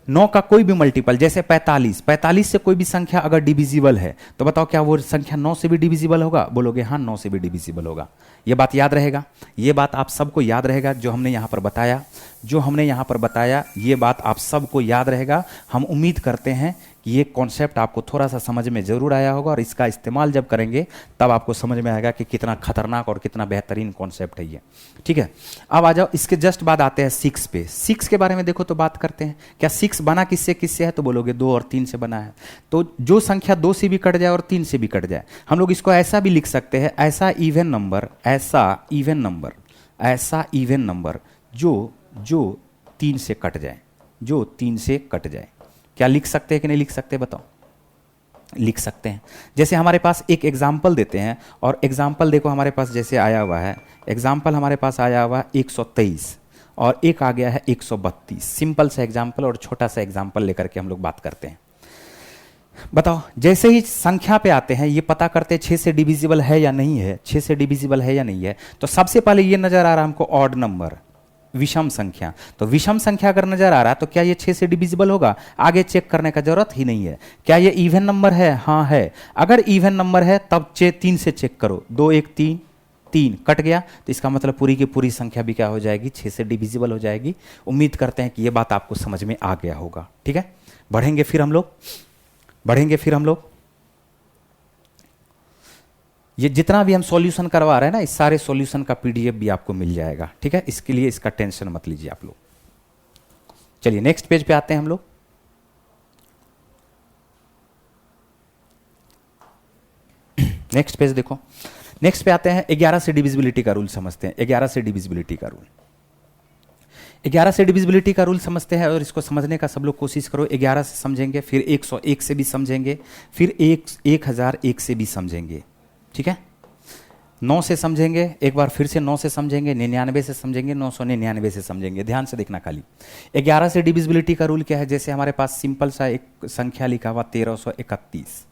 9 का कोई भी मल्टीपल जैसे 45, 45 से कोई भी संख्या अगर डिविजिबल है तो बताओ क्या वो संख्या 9 से भी डिविजिबल होगा, बोलोगे हाँ 9 से भी डिविजिबल होगा। ये बात याद रहेगा, ये बात आप सबको याद रहेगा, जो हमने यहाँ पर बताया, जो हमने यहाँ पर बताया ये बात आप सबको याद रहेगा। हम उम्मीद करते हैं कि ये कॉन्सेप्ट आपको थोड़ा सा समझ में जरूर आया होगा, और इसका इस्तेमाल जब करेंगे तब आपको समझ में आएगा कि कितना खतरनाक और कितना बेहतरीन कॉन्सेप्ट है ये, ठीक है। अब आ जाओ, इसके जस्ट बाद आते हैं 6 पे। 6 के बारे में देखो तो बात करते हैं। क्या 6 बना किससे किससे है, तो बोलोगे 2 और 3 से बना है। तो जो संख्या 2 से भी कट जाए और 3 से भी कट जाए, हम लोग इसको ऐसा भी लिख सकते हैं, ऐसा इवन नंबर, ऐसा इवन नंबर, ऐसा इवन नंबर जो 3 से कट जाए, जो 3 से कट जाए। क्या लिख सकते हैं कि नहीं लिख सकते, बताओ। लिख सकते हैं। जैसे हमारे पास एक एग्जाम्पल देते हैं, और एग्जाम्पल देखो हमारे पास जैसे आया हुआ है, एग्जाम्पल हमारे पास आया हुआ 123 और एक आ गया है 132। सिंपल सा एग्जाम्पल और छोटा सा एग्जाम्पल लेकर के हम लोग बात करते हैं। बताओ, जैसे ही संख्या पे आते हैं ये पता करते हैं 6 से डिविजिबल है या नहीं है, 6 से डिविजिबल है या नहीं है। तो सबसे पहले ये नजर आ रहा है हमको ऑड नंबर, विषम संख्या। तो विषम संख्या अगर नजर आ रहा है तो क्या ये 6 से डिविजिबल होगा, आगे चेक करने का जरूरत ही नहीं है। क्या ये इवन नंबर है, हाँ है। अगर इवन नंबर है तब 3 से चेक करो, 2 1 3, 3 कट गया, तो इसका मतलब पूरी की पूरी संख्या भी क्या हो जाएगी, 6 से डिविजिबल हो जाएगी। उम्मीद करते हैं कि ये बात आपको समझ में आ गया होगा। ठीक है, बढ़ेंगे फिर हम लोग। ये जितना भी हम सॉल्यूशन करवा रहे हैं ना, इस सारे सॉल्यूशन का पीडीएफ भी आपको मिल जाएगा। ठीक है, इसके लिए इसका टेंशन मत लीजिए आप लोग। चलिए नेक्स्ट पेज पे आते हैं हम लोग। नेक्स्ट पेज देखो, नेक्स्ट पे आते हैं 11 से डिविजिबिलिटी का रूल समझते हैं। 11 से डिविजिबिलिटी का रूल, 11 से डिविजिबिलिटी का रूल समझते हैं, और इसको समझने का सब लोग कोशिश करो। 11 से समझेंगे, फिर 101 से भी समझेंगे, फिर 1001 से भी समझेंगे। ठीक है, 9 से समझेंगे, एक बार फिर से 9 से समझेंगे, 99 से समझेंगे, 999 से समझेंगे। ध्यान से देखना खाली। 11 से डिविजिबिलिटी का रूल क्या है, जैसे हमारे पास सिंपल सा एक संख्या लिखा हुआ 1331।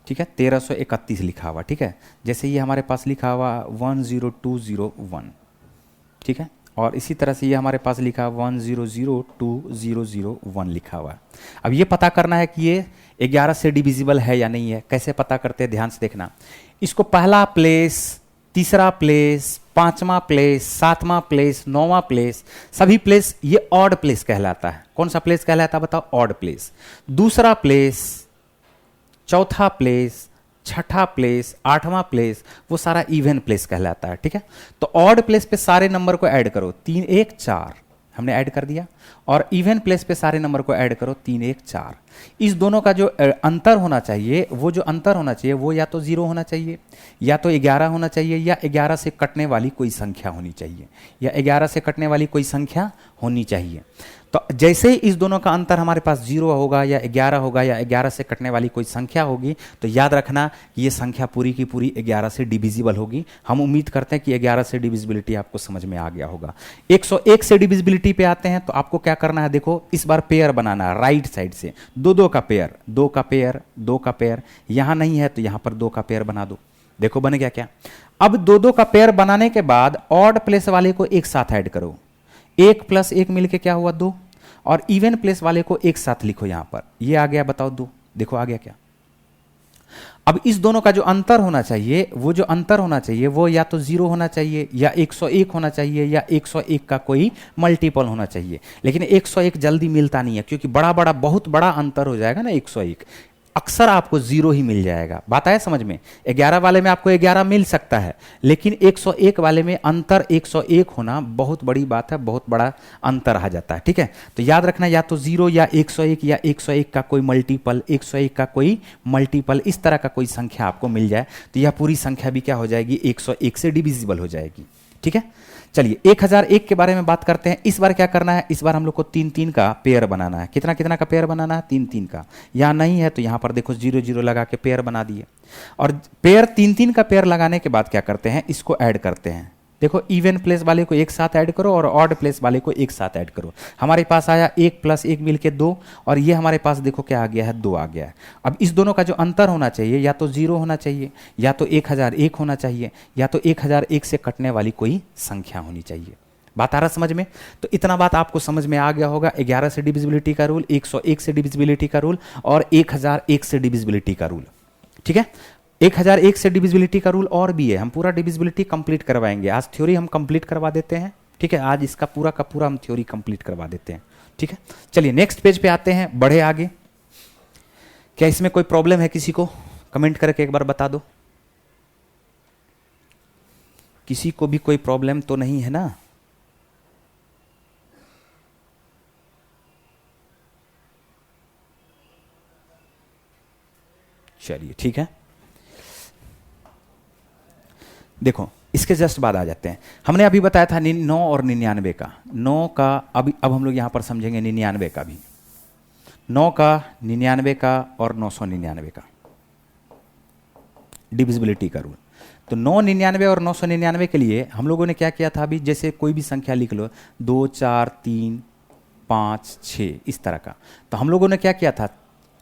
ठीक है, 1331 लिखा हुआ। ठीक है, जैसे ये हमारे पास लिखा हुआ 102001। ठीक है, और इसी तरह से ये हमारे पास लिखा 10020001 लिखा हुआ। अब ये पता करना है कि ये 11 से डिविजिबल है या नहीं है। कैसे पता करते हैं, ध्यान से देखना। इसको पहला प्लेस, तीसरा प्लेस, पांचवा प्लेस, सातवां प्लेस, नौवां प्लेस, सभी प्लेस ये ऑड प्लेस कहलाता है। कौन सा प्लेस कहलाता है बताओ, ऑड प्लेस। दूसरा प्लेस, चौथा प्लेस, छठा प्लेस, आठवां प्लेस, वो सारा इवन प्लेस कहलाता है। ठीक है, तो ऑड प्लेस पे सारे नंबर को ऐड करो, 3 1 4 हमने ऐड कर दिया, और इवन प्लेस पे सारे नंबर को ऐड करो, 3 1 4। इस दोनों का जो अंतर होना चाहिए, वो जो अंतर होना चाहिए वो या तो 0 होना चाहिए, या तो 11 होना चाहिए, या 11 से कटने वाली कोई संख्या होनी चाहिए, या 11 से कटने वाली कोई संख्या होनी चाहिए। तो जैसे ही इस दोनों का अंतर हमारे पास 0 होगा, या 11 होगा, या 11 से कटने वाली कोई संख्या होगी, तो याद रखना ये संख्या पूरी की पूरी 11 से डिविजिबल होगी। हम उम्मीद करते हैं कि 11 से डिविजिबिलिटी आपको समझ में आ गया होगा। 101 से डिविजिबिलिटी पे आते हैं, तो आपको क्या करना है, देखो इस बार पेयर बनाना है राइट साइड से, दो का पेयर, 2 का पेयर, 2 का पेयर। यहां नहीं है तो यहां पर 2 का पेयर बना दो। देखो बन गया क्या। अब 2 का पेयर बनाने के बाद ऑड प्लेस वाले को एक साथ ऐड करो, 1 + 1 मिलके क्या हुआ 2, और इवन प्लेस वाले को एक साथ लिखो यहां पर, ये आ गया बताओ 2। देखो आ गया क्या। अब इस दोनों का जो अंतर होना चाहिए, वो जो अंतर होना चाहिए वो या तो 0 होना चाहिए, या 101 होना चाहिए, या 101 का कोई मल्टीपल होना चाहिए। लेकिन 101 जल्दी मिलता नहीं है, क्योंकि बहुत बड़ा अंतर हो जाएगा ना 101, अक्सर आपको 0 ही मिल जाएगा। बात आया समझ में। 11 वाले में आपको 11 मिल सकता है, लेकिन 101 वाले में अंतर 101 होना बहुत बड़ी बात है, बहुत बड़ा अंतर आ जाता है। ठीक है, तो याद रखना या तो 0 या 101, या 101 का कोई मल्टीपल, 101 का कोई मल्टीपल, इस तरह का कोई संख्या आपको मिल जाए, तो यह पूरी संख्या भी क्या हो जाएगी, 101 से डिविजिबल हो जाएगी। ठीक है, चलिए 1001 के बारे में बात करते हैं। इस बार क्या करना है, इस बार हम लोग को 3 3 का पेयर बनाना है। कितना कितना का पेयर बनाना है, 3 3 का। यहाँ नहीं है तो यहाँ पर देखो 0 0 लगा के पेयर बना दिए, और पेयर 3 3 का पेयर लगाने के बाद क्या करते हैं, इसको ऐड करते हैं। देखो इवन प्लेस वाले को एक साथ ऐड करो, और ऑड प्लेस वाले को एक साथ ऐड करो। हमारे पास आया 1 + 1 मिलके 2, और ये हमारे पास देखो क्या आ गया है, 2 आ गया है। अब इस दोनों का जो अंतर होना चाहिए, या तो 0 होना चाहिए, या तो 1001 होना चाहिए, या तो 1001 से कटने वाली कोई संख्या होनी चाहिए। बात आ रहा समझ में। तो इतना बात आपको समझ में आ गया होगा। 11 से डिविजिबिलिटी का रूल, 101 से डिविजिबिलिटी का रूल, और 1001 से डिविजिबिलिटी का रूल। ठीक है, 1001 से डिविजिबिलिटी का रूल और भी है, हम पूरा डिविजिबिलिटी कंप्लीट करवाएंगे। आज थ्योरी हम कंप्लीट करवा देते हैं। ठीक है, आज इसका पूरा का पूरा हम थ्योरी कंप्लीट करवा देते हैं। ठीक है, चलिए नेक्स्ट पेज पे आते हैं, बढ़े आगे। क्या इसमें कोई प्रॉब्लम है, किसी को कमेंट करके एक बार बता दो। किसी को भी कोई प्रॉब्लम तो नहीं है ना। चलिए ठीक है, देखो इसके जस्ट बाद आ जाते हैं। हमने अभी बताया था 9 और 99 का, 9 का अब हम लोग यहां पर समझेंगे 99 का भी, 9 का, 99 का और 999 का डिविजिबिलिटी का रूल। तो 999 और 999 के लिए हम लोगों ने क्या किया था, अभी जैसे कोई भी संख्या लिख लो, 2 4 3 5 6 इस तरह का। तो हम लोगों ने क्या किया था,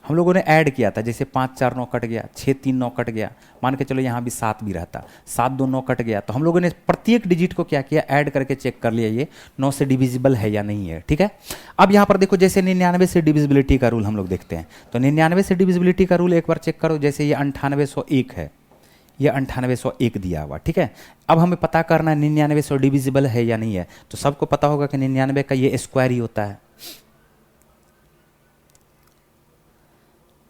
हम लोगों ने ऐड किया था, जैसे 5 4 9 कट गया, 6 3 9 कट गया, मान के चलो यहाँ भी 7 भी रहता, 7 2 9 कट गया। तो हम लोगों ने प्रत्येक डिजिट को क्या किया, ऐड करके चेक कर लिया ये 9 से डिविजिबल है या नहीं है। ठीक है, अब यहाँ पर देखो जैसे 99 से डिविजिबिलिटी का रूल हम लोग देखते हैं। तो 99 से डिविजिबिलिटी का रूल एक बार चेक करो, जैसे ये 9801 है, ये 9801 दिया हुआ, ठीक है। अब हमें पता करना है 99 डिविजिबल है या नहीं है। तो सबको पता होगा कि 99 का ये स्क्वायर ही होता है,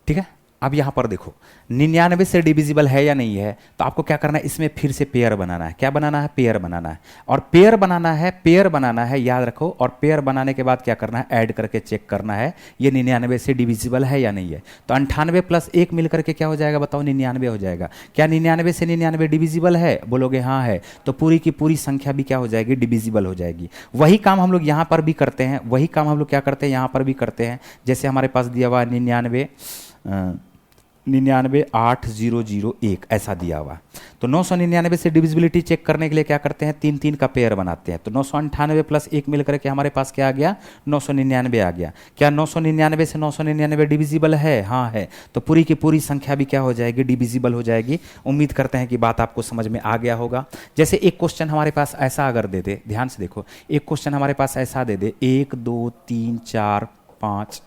ठीक है। अब यहां पर देखो 99 से डिविजिबल है या नहीं है, तो आपको क्या करना है, इसमें फिर से पेयर बनाना है। क्या बनाना है, पेयर बनाना है। और पेयर बनाना है, पेयर बनाना है, याद रखो। और पेयर बनाने के बाद क्या करना है, ऐड करके चेक करना है ये 99 से डिविजिबल है या नहीं है। तो 98 + 1 मिल करके क्या हो जाएगा बताओ, 99 हो जाएगा। क्या 99 से 99 डिविजिबल है, बोलोगे हाँ है, तो पूरी की पूरी संख्या भी क्या हो जाएगी, डिविजिबल हो जाएगी। वही काम हम लोग यहाँ पर भी करते हैं, वही काम हम लोग क्या करते हैं, यहाँ पर भी करते हैं। जैसे हमारे पास दिया हुआ 99,8,001 ऐसा दिया हुआ। तो 999 से डिविजिबिलिटी चेक करने के लिए क्या करते हैं, 3 का पेयर बनाते हैं। तो 998 + 1 मिलकर के हमारे पास क्या आ गया, 999 आ गया। क्या 999 से 999 डिविजिबल है, हाँ है। तो पूरी की पूरी संख्या भी क्या हो जाएगी, डिविजिबल हो जाएगी। उम्मीद करते हैं कि बात आपको समझ में आ गया होगा। जैसे एक क्वेश्चन हमारे पास ऐसा अगर दे दे, ध्यान से देखो, एक क्वेश्चन हमारे पास ऐसा दे दे 1 2 3 4 5।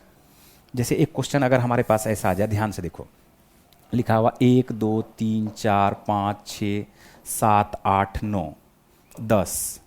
जैसे एक क्वेश्चन अगर हमारे पास ऐसा आ जाए, ध्यान से देखो, लिखा हुआ 1 2 3 4 5 6 7 8 9 10।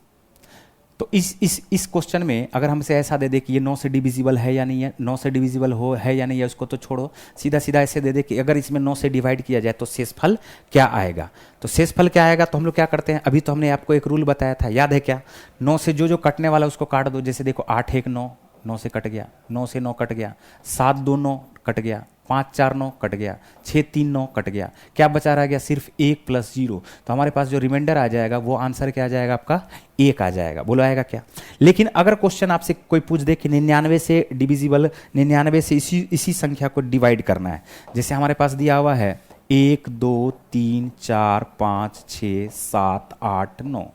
तो इस क्वेश्चन में अगर हमसे ऐसा दे दे कि ये 9 से डिविजिबल है या नहीं है, 9 से डिविजिबल है या नहीं है, उसको तो छोड़ो, सीधा सीधा ऐसे दे दे कि अगर इसमें 9 से डिवाइड किया जाए तो शेषफल क्या आएगा। तो शेषफल क्या आएगा, तो हम लोग क्या करते हैं, अभी तो हमने आपको एक रूल बताया था, याद है क्या, 9 से जो जो कटने वाला उसको काट दो। जैसे देखो 8 1 9, 9 से कट गया, 9 से 9 कट गया, 7 2 9 कट गया, 5 4 9 कट गया, 6 3 9 कट गया। क्या बचा रह गया, सिर्फ 1 + 0। तो हमारे पास जो रिमाइंडर आ जाएगा वो आंसर क्या आ जाएगा, आपका 1 आ जाएगा। बोलो आएगा क्या। लेकिन अगर क्वेश्चन आपसे कोई पूछ दे कि 99 से डिविजिबल, 99 से इसी संख्या को डिवाइड करना है। जैसे हमारे पास दिया हुआ है 1 2 3 4 5 6 7 8 9,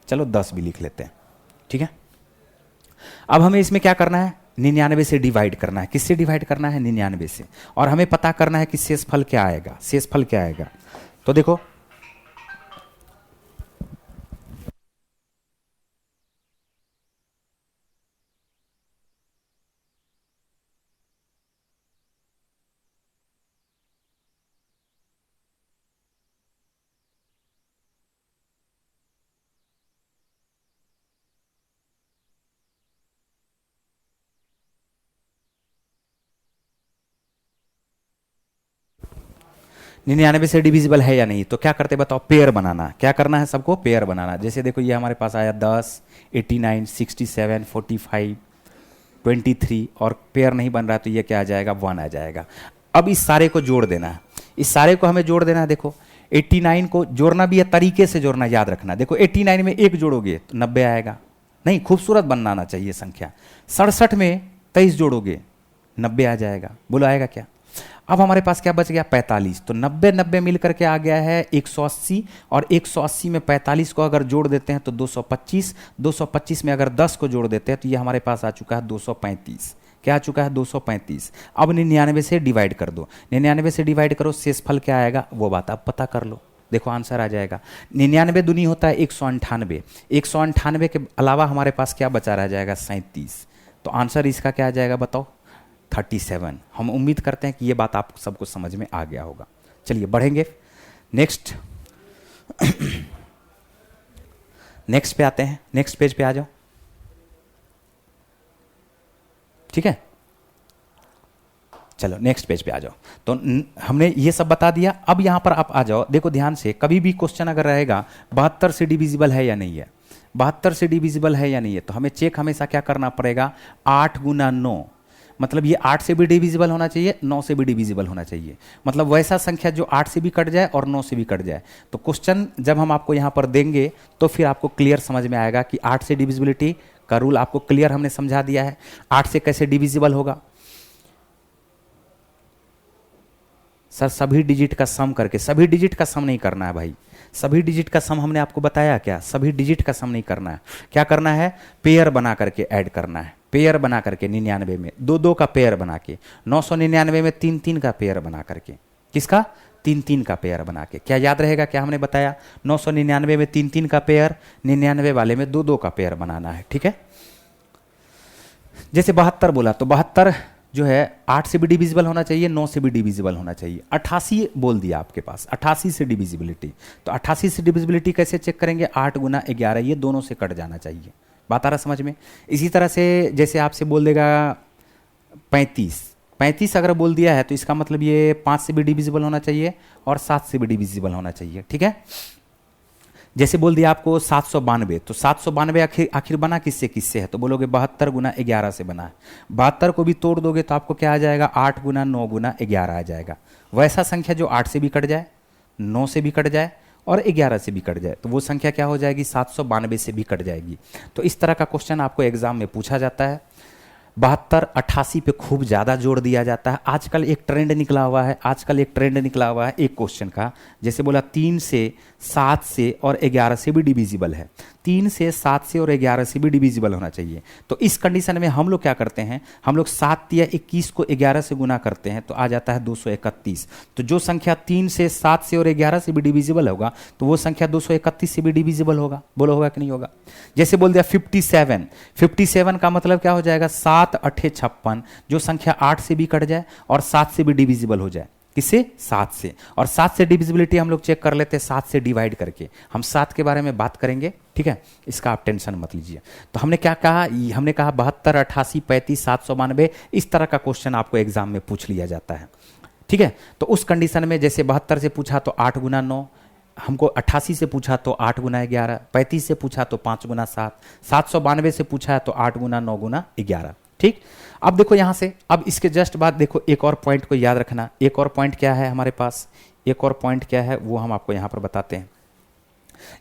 चलो 10 भी लिख लेते हैं, ठीक है। अब हमें इसमें क्या करना है, 99 से डिवाइड करना है। किससे डिवाइड करना है, 99 से। और हमें पता करना है कि शेषफल क्या आएगा, शेषफल क्या आएगा। तो देखो 99 से डिविजिबल है या नहीं, तो क्या करते बताओ, पेयर बनाना। क्या करना है, सबको पेयर बनाना। जैसे देखो ये हमारे पास आया 10 89 67 45 23, और पेयर नहीं बन रहा है तो ये क्या आ जाएगा, 1 आ जाएगा। अब इस सारे को जोड़ देना है, इस सारे को हमें जोड़ देना है। देखो 89 को जोड़ना भी है, तरीके से जोड़ना, याद रखना। देखो 89 में 1 जोड़ोगे तो 90 आएगा, नहीं खूबसूरत बनाना चाहिए संख्या। 67 में 23 जोड़ोगे 90 आ जाएगा। बोलो आएगा क्या। अब हमारे पास क्या बच गया, 45। तो 90 90 मिल करके आ गया है 180, और 180 में 45 को अगर जोड़ देते हैं तो 225, 225 में अगर 10 को जोड़ देते हैं तो ये हमारे पास आ चुका है 235। क्या आ चुका है, 235। अब 99 से डिवाइड कर दो, 99 से डिवाइड करो, शेषफल क्या आएगा वो बात आप पता कर लो। देखो आंसर आ जाएगा 99 दूनी होता है 198, 198 के अलावा हमारे पास क्या बचा रह जाएगा, 37। तो आंसर इसका क्या आ जाएगा बताओ, 37। हम उम्मीद करते हैं कि ये बात आप सबको समझ में आ गया होगा। चलिए बढ़ेंगे नेक्स्ट नेक्स्ट पे आते हैं, नेक्स्ट पेज पे आ जाओ, ठीक है। चलो नेक्स्ट पेज पे आ जाओ। तो हमने ये सब बता दिया। अब यहां पर आप आ जाओ, देखो ध्यान से, कभी भी क्वेश्चन अगर रहेगा 72 से डिविजिबल है या नहीं है, 72 से डिविजिबल है या नहीं है, तो हमें चेक हमेशा क्या करना पड़ेगा, 8 × 9, मतलब ये 8 से भी डिविजिबल होना चाहिए, 9 से भी डिविजिबल होना चाहिए। मतलब वैसा संख्या जो 8 से भी कट जाए और 9 से भी कट जाए। तो क्वेश्चन जब हम आपको यहाँ पर देंगे तो फिर आपको क्लियर समझ में आएगा कि 8 से डिविजिबिलिटी का रूल आपको क्लियर हमने समझा दिया है। 8 से कैसे डिविजिबल होगा, सर सभी डिजिट का सम करके। सभी डिजिट का सम नहीं करना है भाई, सभी डिजिट का सम हमने आपको बताया क्या, सभी डिजिट का सम नहीं करना है। क्या करना है, पेयर बना करके ऐड करना है, पेयर बना करके 99 में 2 2 का पेयर बना के, 999 में 3 3 का पेयर बना करके। किसका, 3 3 का पेयर बना के। क्या याद रहेगा, क्या हमने बताया, 999 में 3 3 का पेयर, 99 वाले में 2 2 का पेयर बनाना है, ठीक है। जैसे 72 बोला तो 72 जो है 8 से भी डिविजिबल होना चाहिए, 9 से भी डिविजिबल होना चाहिए। 88 बोल दिया आपके पास, 88 से डिविजिबिलिटी। तो 88 से डिविजिबिलिटी कैसे चेक करेंगे? 8 गुना 11, ये दोनों से कट जाना चाहिए। बात आ रहा समझ में? इसी तरह से जैसे आपसे बोल देगा 35 अगर बोल दिया है तो इसका मतलब ये 5 से भी डिविजिबल होना चाहिए और 7 से भी डिविजिबल होना चाहिए। ठीक है, जैसे बोल दिया आपको 792, तो 792 आखिर बना किससे किससे है? तो बोलोगे 72 गुना 11 से बना है। 72 को भी तोड़ दोगे तो आपको क्या आ जाएगा? 8 गुना 9 गुना 11 आ जाएगा। वैसा संख्या जो 8 से भी कट जाए, 9 से भी कट जाए और 11 से भी कट जाए, तो वो संख्या क्या हो जाएगी? 792 से भी कट जाएगी। तो इस तरह का क्वेश्चन आपको एग्जाम में पूछा जाता है। 72 88 पे खूब ज़्यादा जोर दिया जाता है। आजकल एक ट्रेंड निकला हुआ है, एक क्वेश्चन का, जैसे बोला 3 से 7 से और 11 से भी डिविजिबल है। 3 से 7 से और 11 से भी डिविजिबल होना चाहिए। तो इस कंडीशन में हम लोग क्या करते हैं? हम लोग 7 या 21 को 11 से गुना करते हैं तो आ जाता है 231। तो जो संख्या 3 से 7 से और 11 से भी डिविजिबल होगा तो वो संख्या 231 से भी डिविजिबल होगा। बोलो होगा कि नहीं होगा? जैसे बोल दिया 57 का मतलब क्या हो जाएगा? 7 8 56, जो संख्या 8 से भी कट जाए और 7 से भी डिविजिबल हो जाए। किससे? 7 से। और 7 से डिविजिबिलिटी हम लोग चेक कर लेते हैं 7 से डिवाइड करके। हम 7 के बारे में बात करेंगे, ठीक है, इसका आप टेंशन मत लीजिए। तो हमने क्या कहा? हमने कहा 72 88 35 792, इस तरह का क्वेश्चन आपको एग्जाम में पूछ लिया जाता है। ठीक है, तो उस कंडीशन में जैसे 72 से पूछा तो 8 गुना 9, हमको 88 से पूछा तो 8 गुना 11, 35 से पूछा तो 5 गुना 7, 792 से पूछा है तो 8 गुना 9 गुना 11। ठीक, अब देखो यहां से, अब इसके जस्ट बाद देखो एक और पॉइंट को याद रखना। एक और पॉइंट क्या है हमारे पास? एक और पॉइंट क्या है वो हम आपको यहां पर बताते हैं।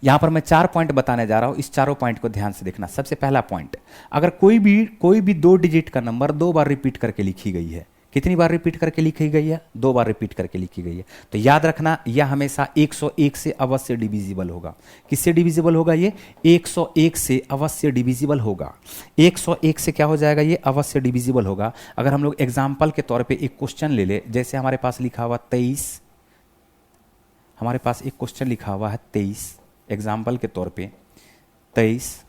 यहां पर मैं 4 पॉइंट बताने जा रहा हूं, इस चारों पॉइंट को ध्यान से देखना। सबसे पहला पॉइंट, अगर कोई भी 2 डिजिट का नंबर 2 बार रिपीट करके लिखी गई है, कितनी बार रिपीट करके लिखी गई है? 2 बार रिपीट करके लिखी गई है, तो याद रखना यह हमेशा 101 से अवश्य डिविजिबल होगा। किससे डिविजिबल होगा? ये 101 से अवश्य डिविजिबल होगा। 101 से क्या हो जाएगा? ये अवश्य डिविजिबल होगा। अगर हम लोग एग्जाम्पल के तौर पे एक क्वेश्चन ले ले, जैसे हमारे पास लिखा हुआ 23, हमारे पास एक क्वेश्चन लिखा हुआ है 23, एग्जाम्पल के तौर पे 23,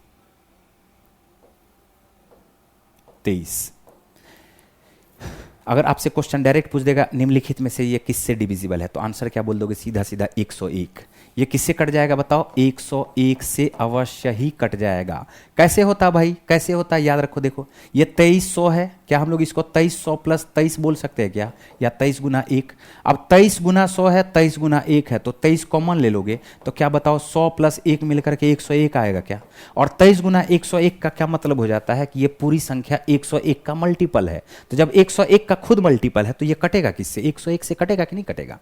अगर आपसे क्वेश्चन डायरेक्ट पूछ देगा निम्नलिखित में से ये किससे डिविजिबल है, तो आंसर क्या बोल दोगे? सीधा सीधा 101। ये किससे कट जाएगा बताओ? 101 से अवश्य ही कट जाएगा। कैसे होता भाई? कैसे होता है? याद रखो, देखो ये 2300 है, क्या हम लोग इसको 2300 प्लस 23 बोल सकते हैं क्या? या 23 गुना 1। अब 23 गुना 100 है, 23 गुना 1 है, तो 23 कॉमन ले लोगे तो क्या बताओ? 100 प्लस 1 मिलकर के 101 आएगा क्या? और 23 गुना 101 का क्या मतलब हो जाता है कि ये पूरी संख्या 101 का मल्टीपल है। तो जब 101 का खुद मल्टीपल है तो ये कटेगा किससे? 101 से कटेगा कि नहीं कटेगा?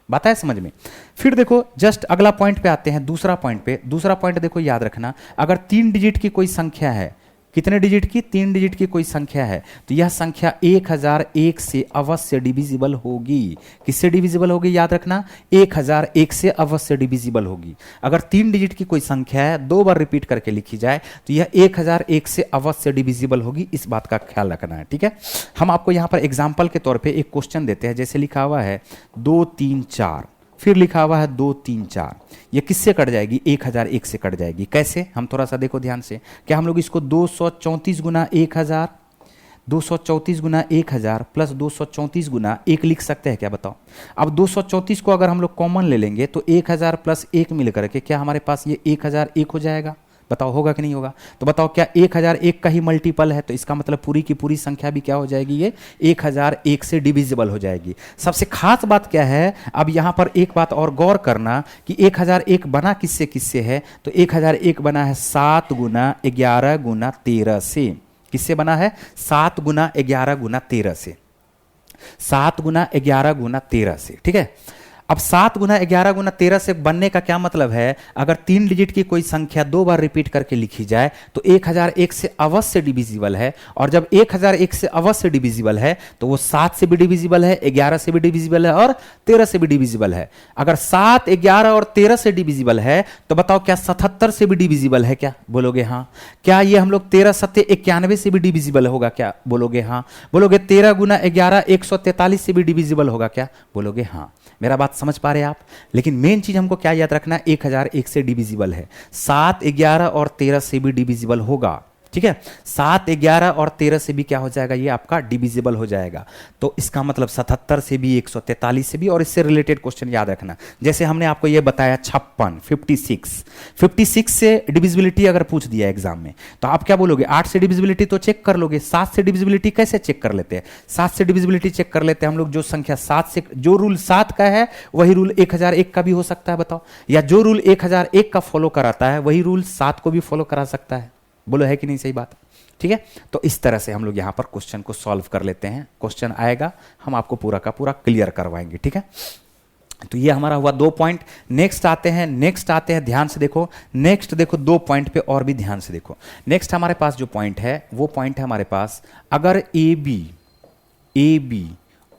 बात है समझ में? फिर देखो जस्ट अगला पॉइंट पे आते हैं, दूसरा पॉइंट पे। दूसरा पॉइंट देखो, याद रखना, अगर 3 डिजिट की कोई संख्या है, कितने डिजिट की? 3 डिजिट की कोई संख्या है, तो यह संख्या 1001 से अवश्य डिविजिबल होगी। किससे डिविजिबल होगी? याद रखना, 1001 से अवश्य डिविजिबल होगी। अगर 3 डिजिट की कोई संख्या है, 2 बार रिपीट करके लिखी जाए तो यह 1001 से अवश्य डिविजिबल होगी। इस बात का ख्याल रखना है, ठीक है। हम आपको यहां पर एग्जाम्पल के तौर पर एक क्वेश्चन देते हैं, जैसे लिखा हुआ है 2 3 4, फिर लिखा हुआ है 2 3 4, ये किससे कट जाएगी? 1001 से कट जाएगी। कैसे? हम थोड़ा सा देखो ध्यान से। क्या हम लोग इसको 234 गुना 1000, 234 गुना 1000 प्लस 234 गुना 1 लिख सकते हैं क्या? बताओ। अब 234 को अगर हम लोग कॉमन ले लेंगे तो 1000 प्लस 1 मिलकर के क्या हमारे पास ये 1001 हो जाएगा? बताओ होगा कि नहीं होगा? तो बताओ, क्या 1001 का ही मल्टीपल है? तो इसका मतलब पूरी की पूरी संख्या भी क्या हो जाएगी? ये 1001 से डिविजिबल हो जाएगी। सबसे खास बात क्या है, अब यहां पर एक बात और गौर करना कि 1001 बना किससे किससे है? तो 1001 बना है 7 गुना 11 गुना 13 से। किससे बना है? 7 गुना 11 गुना 13 से। 7 गुना 11 गुना 13 से, ठीक है। अब 7 गुना 11 गुना 13 से बनने का क्या मतलब है? अगर 3 डिजिट की कोई संख्या 2 बार रिपीट करके लिखी जाए तो 1001 से अवश्य डिविजिबल है, और जब 1001 से अवश्य डिविजिबल है तो वो 7 से भी डिविजिबल है, 11 से भी डिविजिबल है और 13 से भी डिविजिबल है। अगर 7, 11 और 13 से डिविजिबल है तो बताओ क्या 77 से भी डिविजिबल है क्या? बोलोगे हाँ। क्या ये हम लोग 13 सत्ते 91 से भी डिविजिबल होगा क्या? बोलोगे हाँ। बोलोगे 13 गुना 11 143 से भी डिविजिबल होगा क्या? बोलोगे हाँ। मेरा बात समझ पा रहे हैं आप? लेकिन मेन चीज हमको क्या याद रखना है? 1001 से डिविजिबल है, 7, 11 और 13 से भी डिविजिबल होगा। ठीक है। 7, 11 और 13 से भी क्या हो जाएगा, ये आपका डिविजिबल हो जाएगा। तो इसका मतलब 77 से भी, 143 से भी, और इससे रिलेटेड क्वेश्चन याद रखना। जैसे हमने आपको ये बताया 56, 56 से डिविजिबिलिटी अगर पूछ दिया एग्जाम में तो आप क्या बोलोगे, 8 से डिविजिबिलिटी तो चेक कर लोगे, 7 से डिविजिबिलिटी कैसे चेक कर लेते हैं? 7 से डिविजिबिलिटी चेक कर लेते हैं हम लोग, जो संख्या 7 से, जो रूल 7 का है वही रूल 1001 का भी हो सकता है, बताओ। या जो रूल 1001 का फॉलो कराता है वही रूल 7 को भी फॉलो करा सकता है। बोलो है कि नहीं सही बात? ठीक है। तो इस तरह से हम लोग यहां पर क्वेश्चन को सॉल्व कर लेते हैं। क्वेश्चन आएगा, हम आपको पूरा का पूरा क्लियर करवाएंगे। ठीक है। तो ये हमारा हुआ 2 पॉइंट। नेक्स्ट आते हैं, ध्यान से देखो। नेक्स्ट देखो 2 पॉइंट पे और भी ध्यान से देखो। नेक्स्ट हमारे पास जो पॉइंट है वो पॉइंट है हमारे पास, अगर ए बी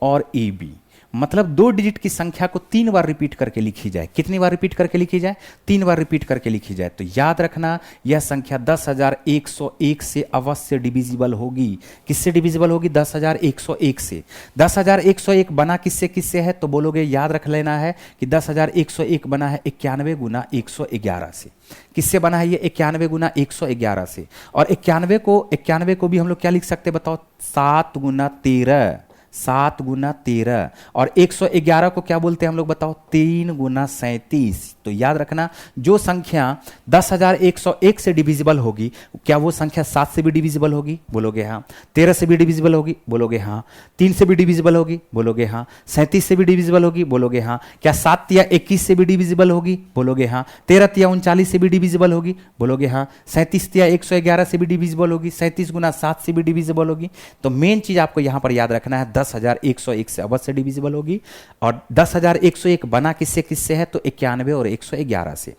और ए बी मतलब 2 डिजिट की संख्या को 3 बार रिपीट करके लिखी जाए। कितनी बार रिपीट करके लिखी जाए? 3 बार रिपीट करके लिखी जाए। तो याद रखना यह संख्या 10,101 से अवश्य डिविजिबल होगी। किससे डिविजिबल होगी? 10,101 से। 10,101 बना किससे किससे है? तो बोलोगे, याद रख लेना है कि 10,101 बना है 91 गुना 111 से। किससे बना है ये? 91 गुना 111 से। और 91 को भी हम लोग क्या लिख सकते बताओ? 7 गुना 13, 7 गुना 13। और 111 को क्या बोलते हैं हम लोग बताओ? 3 गुना 37। तो याद रखना, जो संख्या 10,101 से डिविजिबल होगी, क्या वो संख्या 7 से भी डिविजिबल होगी? बोलोगे हाँ। 13 से भी डिविजिबल होगी? बोलोगे हाँ। 3 से भी डिविजिबल होगी? बोलोगे हाँ। 37 से भी डिविजिबल होगी? बोलोगे हाँ। क्या 7 या 21 से भी डिविजिबल होगी? बोलोगे हाँ। 13 या 39 से भी डिविजिबल होगी? बोलोगे हाँ। 37 या 111 से भी डिविजिबल होगी? 37 गुना 7 से भी डिविजिबल होगी? तो मेन चीज आपको यहां पर याद रखना है, 10,101 से अवश्य डिविजिबल होगी। और 10,101 बना किससे किससे है? तो 91 और 111 से।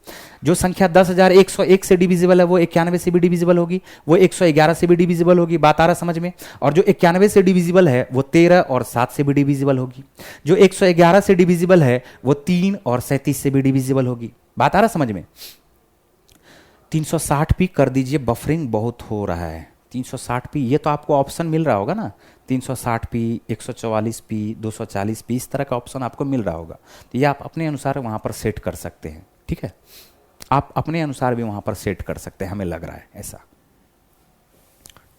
जो संख्या 10,101 से डिविजिबल है वो 91 से भी डिविजिबल होगी, वो 111 से भी डिविजिबल होगी। बात आ रहा समझ में? और जो 91 से डिविजिबल है वो 13 और 7 से भी डिविजिबल होगी। जो 111 से डिविजिबल है वो 3 और 37 से भी डिविजिबल होगी। बात आ रहा समझ में? 360 पी कर दीजिए, बफरिंग बहुत हो रहा है। 360 पी, ये तो आपको ऑप्शन मिल रहा होगा ना, 360 पी, 144 पी, 240 पी, इस तरह का ऑप्शन आपको मिल रहा होगा। तो ये आप अपने अनुसार वहां पर सेट कर सकते हैं। ठीक है, आप अपने अनुसार भी वहां पर सेट कर सकते हैं, हमें लग रहा है ऐसा।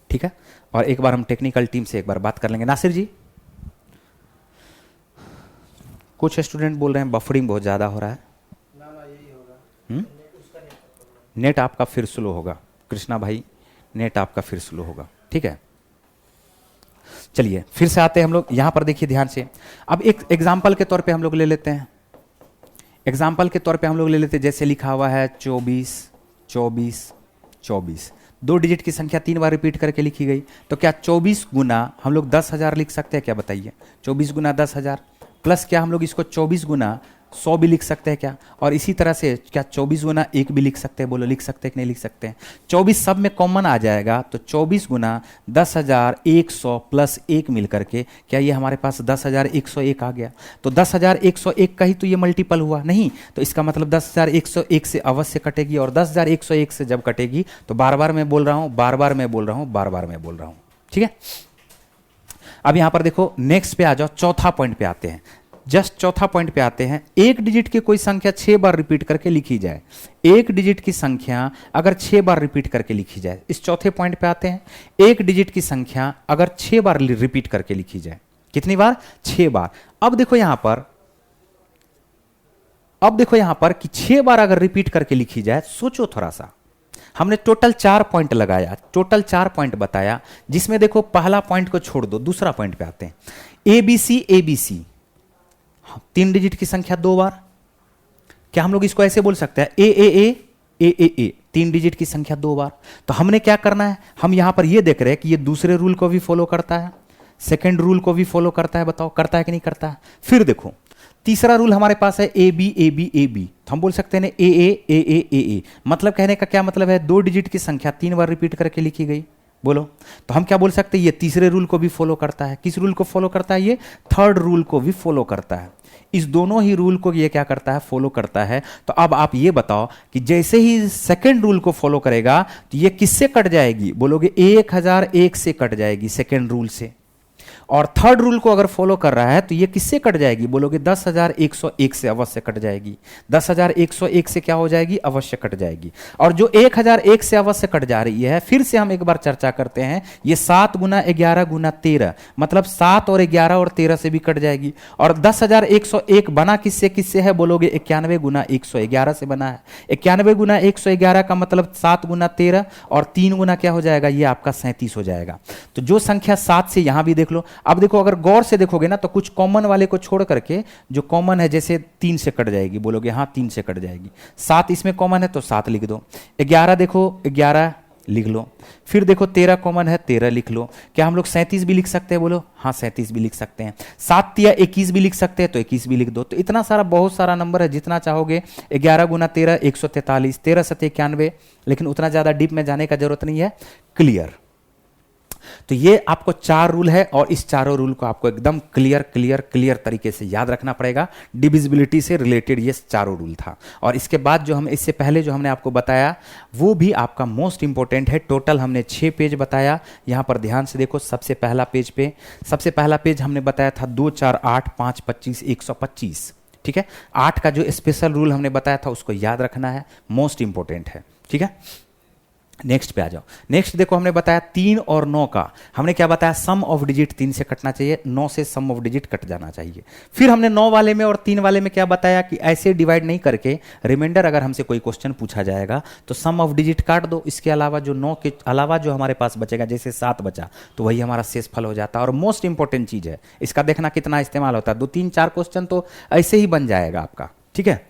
ठीक है। और एक बार हम टेक्निकल टीम से एक बार बात कर लेंगे। नासिर जी, कुछ स्टूडेंट बोल रहे हैं बफरिंग बहुत ज्यादा हो रहा है। यही होगा। नेट आपका फिर स्लो होगा कृष्णा भाई, नेट आपका फिर स्लो होगा। ठीक है, चलिए फिर से आते हैं हम लोग यहां पर। देखिए ध्यान से, अब एक एग्जाम्पल के तौर पे हम लोग ले लेते हैं। एग्जाम्पल के तौर पे हम लोग ले लेते हैं, जैसे लिखा हुआ है 24, 24, 24। 2 डिजिट की संख्या 3 बार रिपीट करके लिखी गई। तो क्या 24 गुना हम लोग 10,000 लिख सकते हैं? क्या बताइए? 24 गुना 10,000 प्लस क्या हम लोग इसको 24 गुना 100 भी लिख सकते हैं क्या? और इसी तरह से क्या 24 गुना 1 भी लिख सकते हैं? बोलो लिख सकते हैं कि नहीं लिख सकते हैं? 24 सब में कॉमन आ जाएगा, तो 24 गुना 10,100 प्लस 1 मिल करके क्या ये हमारे पास 10,101 आ गया? तो 10,101 का ही तो ये मल्टीपल हुआ नहीं, तो इसका मतलब 10,101 से अवश्य कटेगी। और 10,101 से जब कटेगी तो बार बार मैं बोल रहा हूं, बार बार मैं बोल रहा हूं, बार बार मैं बोल रहा हूं। ठीक है, अब यहां पर देखो, नेक्स्ट पे आ जाओ, चौथा पॉइंट पे आते हैं। जस्ट चौथा पॉइंट पे आते हैं। एक डिजिट की कोई संख्या 6 बार रिपीट करके लिखी जाए। एक डिजिट की संख्या अगर 6 बार रिपीट करके लिखी जाए, इस चौथे पॉइंट पे आते हैं। एक डिजिट की संख्या अगर 6 बार रिपीट करके लिखी जाए, कितनी बार? 6 बार। अब देखो यहां पर कि 6 बार अगर रिपीट करके लिखी जाए, सोचो थोड़ा सा। हमने टोटल 4 पॉइंट लगाया, टोटल 4 पॉइंट बताया, जिसमें देखो पहला पॉइंट को छोड़ दो, दूसरा पॉइंट पे आते हैं। ABC 3 डिजिट की संख्या 2 बार। क्या हम लोग इसको ऐसे बोल सकते हैं? ए 3 डिजिट की संख्या 2 बार। तो हमने क्या करना है, हम यहां पर ये देख रहे हैं कि ये दूसरे रूल को भी फॉलो करता है, सेकेंड रूल को भी फॉलो करता है। बताओ करता है कि नहीं करता है? फिर देखो तीसरा रूल हमारे पास है AB। तो हम बोल सकते हैं ए। मतलब कहने का क्या मतलब है? 2 डिजिट की संख्या 3 बार रिपीट करके लिखी गई। बोलो, तो हम क्या बोल सकते हैं? ये तीसरे रूल को भी फॉलो करता है। किस रूल को फॉलो करता है? ये थर्ड रूल को भी फॉलो करता है। इस दोनों ही रूल को ये क्या करता है? फॉलो करता है। तो अब आप ये बताओ कि जैसे ही सेकेंड रूल को फॉलो करेगा तो ये किससे कट जाएगी? बोलोगे 1001 से कट जाएगी, सेकेंड रूल से। और थर्ड रूल को अगर फॉलो कर रहा है तो ये किससे कट जाएगी, बोलोगे 10,101 से अवश्य कट जाएगी। 10,101 से क्या हो जाएगी, अवश्य कट जाएगी। और जो 1001 से अवश्य कट जा रही है, फिर से हम एक बार चर्चा करते हैं, ये 7 गुना 11 गुना 13, मतलब 7 और 11 और 13 से भी कट जाएगी। और 10,101 बना किससे किससे है, बोलोगे 91 गुना 111 से बना है। 91 गुना 111 का मतलब 7 गुना 13 और 3 गुना क्या हो जाएगा, ये आपका 37 हो जाएगा। तो जो संख्या 7 से यहां भी देख लो। अब देखो अगर गौर से देखोगे ना तो कुछ कॉमन वाले को छोड़ करके जो कॉमन है, जैसे 3 से कट जाएगी, बोलोगे हाँ 3 से कट जाएगी। 7 इसमें कॉमन है तो 7 लिख दो। 11 देखो 11 लिख लो। फिर देखो 13 कॉमन है, 13 लिख लो। क्या हम लोग 37 भी लिख सकते हैं, बोलो हाँ 37 भी लिख सकते हैं। 7 या 21 भी लिख सकते हैं तो 21 भी लिख दो। तो इतना सारा बहुत सारा नंबर है, जितना चाहोगे। 11 गुना 13 143, 13 सत्ते 91, लेकिन उतना ज्यादा डीप में जाने का जरूरत नहीं है। क्लियर। तो ये आपको 4 रूल है और इस चारों रूल को आपको एकदम क्लियर क्लियर क्लियर तरीके से याद रखना पड़ेगा। डिविजिबिलिटी से रिलेटेड ये चारों रूल था। और इसके बाद जो हम इससे पहले जो हमने आपको बताया वो भी आपका मोस्ट इंपॉर्टेंट है। टोटल हमने 6 पेज बताया। यहां पर ध्यान से देखो, सबसे पहला पेज हमने बताया था 2 4 8 5 25 125। ठीक है, 8 का जो स्पेशल रूल हमने बताया था उसको याद रखना है, मोस्ट इंपॉर्टेंट है। ठीक है, नेक्स्ट पे आ जाओ। नेक्स्ट देखो, हमने बताया 3 और 9 का, हमने क्या बताया, सम ऑफ डिजिट 3 से कटना चाहिए, 9 से सम ऑफ डिजिट कट जाना चाहिए। फिर हमने 9 वाले में और 3 वाले में क्या बताया कि ऐसे डिवाइड नहीं करके रिमाइंडर अगर हमसे कोई क्वेश्चन पूछा जाएगा तो सम ऑफ डिजिट काट दो। इसके अलावा जो 9 के अलावा जो हमारे पास बचेगा, जैसे 7 बचा तो वही हमारा शेष फल हो जाता है। और मोस्ट इंपॉर्टेंट चीज है, इसका देखना कितना इस्तेमाल होता है। 2 3 4 क्वेश्चन तो ऐसे ही बन जाएगा आपका। ठीक है,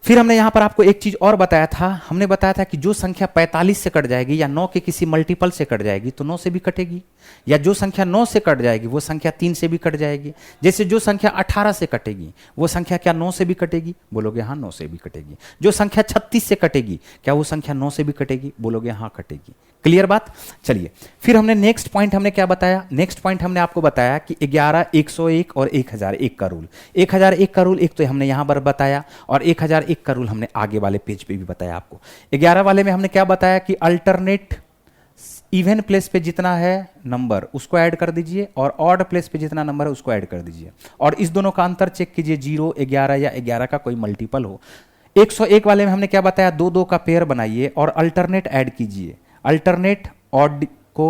फिर हमने यहां पर आपको एक चीज और बताया था। हमने बताया था कि जो संख्या 45 से कट जाएगी या 9 के किसी मल्टीपल से कट जाएगी तो 9 से भी कटेगी, या जो संख्या 9 से कट जाएगी वो संख्या 3 से भी कट जाएगी। जैसे जो संख्या 18 से कटेगी वो संख्या क्या 9 से भी कटेगी, बोलोगे हाँ 9 से भी कटेगी। जो संख्या 36 से कटेगी क्या वो संख्या 9 से भी कटेगी, बोलोगे हाँ कटेगी। क्लियर बात। चलिए, फिर हमने नेक्स्ट पॉइंट हमने क्या बताया, नेक्स्ट पॉइंट हमने आपको बताया कि 11 101 और 1001 का रूल। 1001 का रूल एक तो हमने यहां पर बताया और 1001 का रूल हमने आगे वाले पेज पे भी बताया आपको। 11 वाले में हमने क्या बताया कि अल्टरनेट इवन प्लेस पे जितना है नंबर उसको ऐड कर दीजिए और ऑड प्लेस पे जितना नंबर है उसको ऐड कर दीजिए, और इस दोनों का अंतर चेक कीजिए, 0 11 या 11 का कोई मल्टीपल हो। 101 वाले में हमने क्या बताया, 2 2 का पेयर बनाइए और अल्टरनेट ऐड कीजिए, अल्टरनेट ऑड को